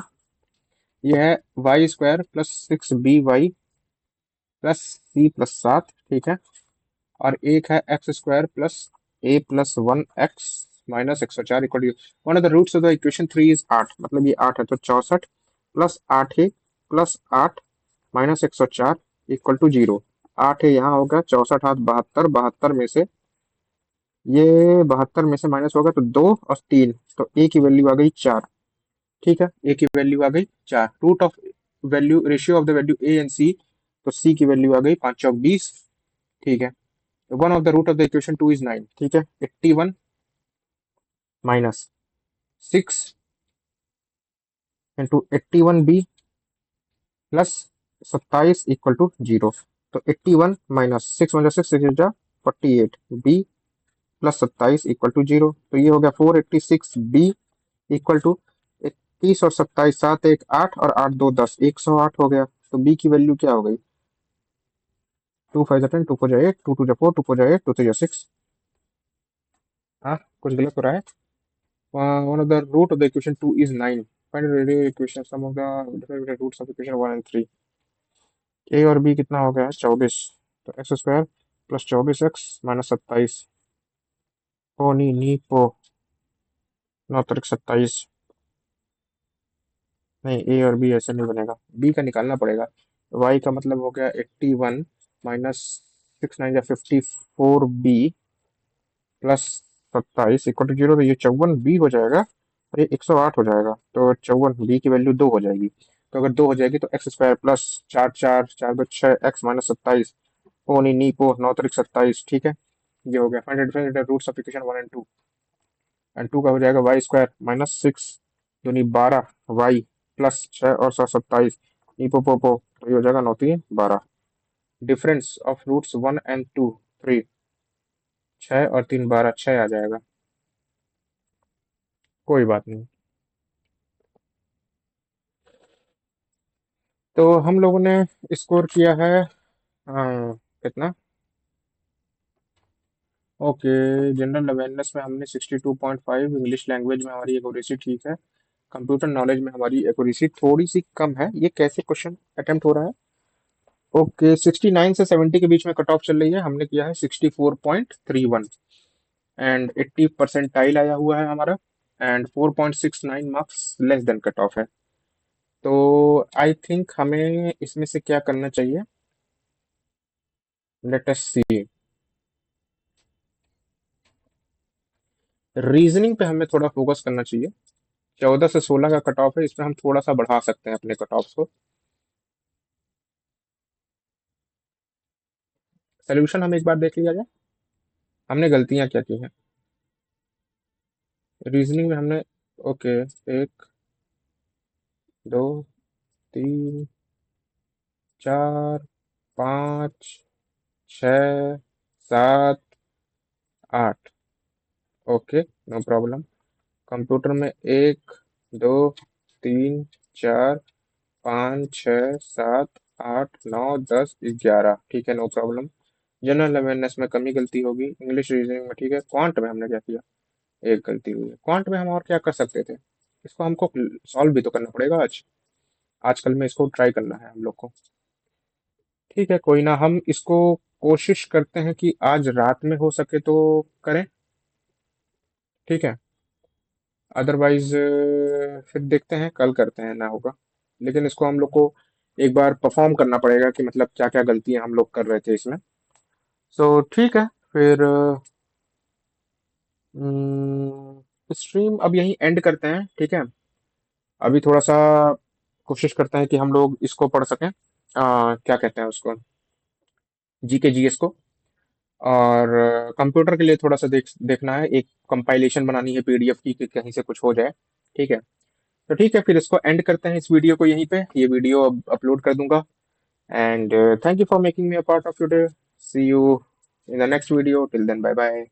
ये है y² +6by +c + 7, ठीक है। और एक है x² + a + 1x - 104 = one of the roots of the equation 3 is 8, मतलब ये 8 है तो 64 + 8a + 8 - 104 = 0। 8 है यहाँ होगा, 64 हाथ 72, 72 में से ये 72 में से माइनस होगा तो 2 और 3, तो ए की वैल्यू आ गई 4। ठीक है, ए की वैल्यू आ गई 4। Root of value ratio of the value A and C, तो सी की वैल्यू आ गई 5 चौक 20। ठीक है, one of the root of the equation 2 is 9, ठीक है। 81 -6 इंटू 81b प्लस 27 = 0। तो 81 -6 मतलब 6 6 48 बी + 27 = 0। तो ये हो गया 486 बी इक्वल टू 30 और 27 7 1 8 और 8 2 10 108 हो गया। तो बी की वैल्यू क्या हो गई, 2 5 10 2 4 8 2 2 4 2 4 8 2 3 6। हाँ, कुछ गलत हो रहा है। One of the root of the equation 2 is 9। Find radio equation sum of the different roots of equation 1 and 3। A और बी कितना हो गया 24, तो x² + 24x - 27 ओ नी नी पो 9 तारीख 27। नहीं, ए और बी ऐसे नहीं बनेगा, बी का निकालना पड़ेगा। वाई का मतलब हो गया 81 -6 9 54 बी प्लस 27 = 0। तो ये 54 बी हो जाएगा और ये 108 हो जाएगा, तो 54 बी की वैल्यू 2 हो जाएगी। तो अगर 2 हो जाएगी तो x² + 4 4 4 2 6 x - 27 ओ नी नी पो 9 तारीख 27, ठीक है। ये हो गया। Find different roots of equation 1 and 2 का हो जाएगा y² -6 दूनी 12 y + 6 और 7 27 ई पो तो ये हो जाएगा 9 3 12। डिफरेंस ऑफ रूट्स 1 एंड 2 3, 6 और 3 12, 6 आ जाएगा। कोई बात नहीं। तो हम लोगों ने स्कोर किया है कितना, ओके, जनरल अवेयरनेस में हमने 62.5, इंग्लिश लैंग्वेज में हमारी एक्यूरेसी ठीक है, कंप्यूटर नॉलेज में हमारी एक्यूरेसी थोड़ी सी कम है। ये कैसे क्वेश्चन अटेम्प्ट हो रहा है? ओके, 69 से 70 के बीच में कट ऑफ चल रही है, हमने किया है 64.31 एंड 80 परसेंटाइल आया हुआ है हमारा, and 4.69 marks less than cut off है। तो आई थिंक हमें इसमें से क्या करना चाहिए, लेट अस सी। रीजनिंग पे हमें थोड़ा फोकस करना चाहिए। 14 से 16 का कट ऑफ है, इसमें हम थोड़ा सा बढ़ा सकते हैं अपने कट ऑफ को। सोल्यूशन हम एक बार देख लिया जाए, हमने गलतियां क्या की हैं रीजनिंग में हमने। ओके, एक, दो, तीन, चार, पाँच, छ, सात, आठ। Okay, no problem. कंप्यूटर में एक, दो, तीन, चार, पाँच, छः, सात, आठ, नौ, 10, 11, ठीक है, नो प्रॉब्लम। जनरल अवेयरनेस में कमी गलती होगी, इंग्लिश रीजनिंग में ठीक है। क्वांट में हमने क्या किया, एक गलती हुई है। क्वांट में हम और क्या कर सकते थे, इसको हमको सॉल्व भी तो करना पड़ेगा आज, आजकल में इसको ट्राई करना है हम लोग को। ठीक है, कोई ना, हम इसको कोशिश करते हैं कि आज रात में हो सके तो करें, ठीक है। अदरवाइज फिर देखते हैं, कल करते हैं ना होगा। लेकिन इसको हम लोग को एक बार परफॉर्म करना पड़ेगा कि मतलब क्या क्या गलतियां हम लोग कर रहे थे इसमें। सो ठीक है, फिर स्ट्रीम अब यहीं एंड करते हैं, ठीक है। अभी थोड़ा सा कोशिश करते हैं कि हम लोग इसको पढ़ सकें, क्या कहते हैं उसको, जीके जीएस को। और कंप्यूटर के लिए थोड़ा सा देखना है, एक कंपाइलेशन बनानी है पीडीएफ की कि कहीं से कुछ हो जाए, ठीक है। तो ठीक है, फिर इसको एंड करते हैं, इस वीडियो को यहीं पे, ये वीडियो अब अपलोड कर दूंगा। And thank you for making me a part of your day. See you in the next video, till then bye bye.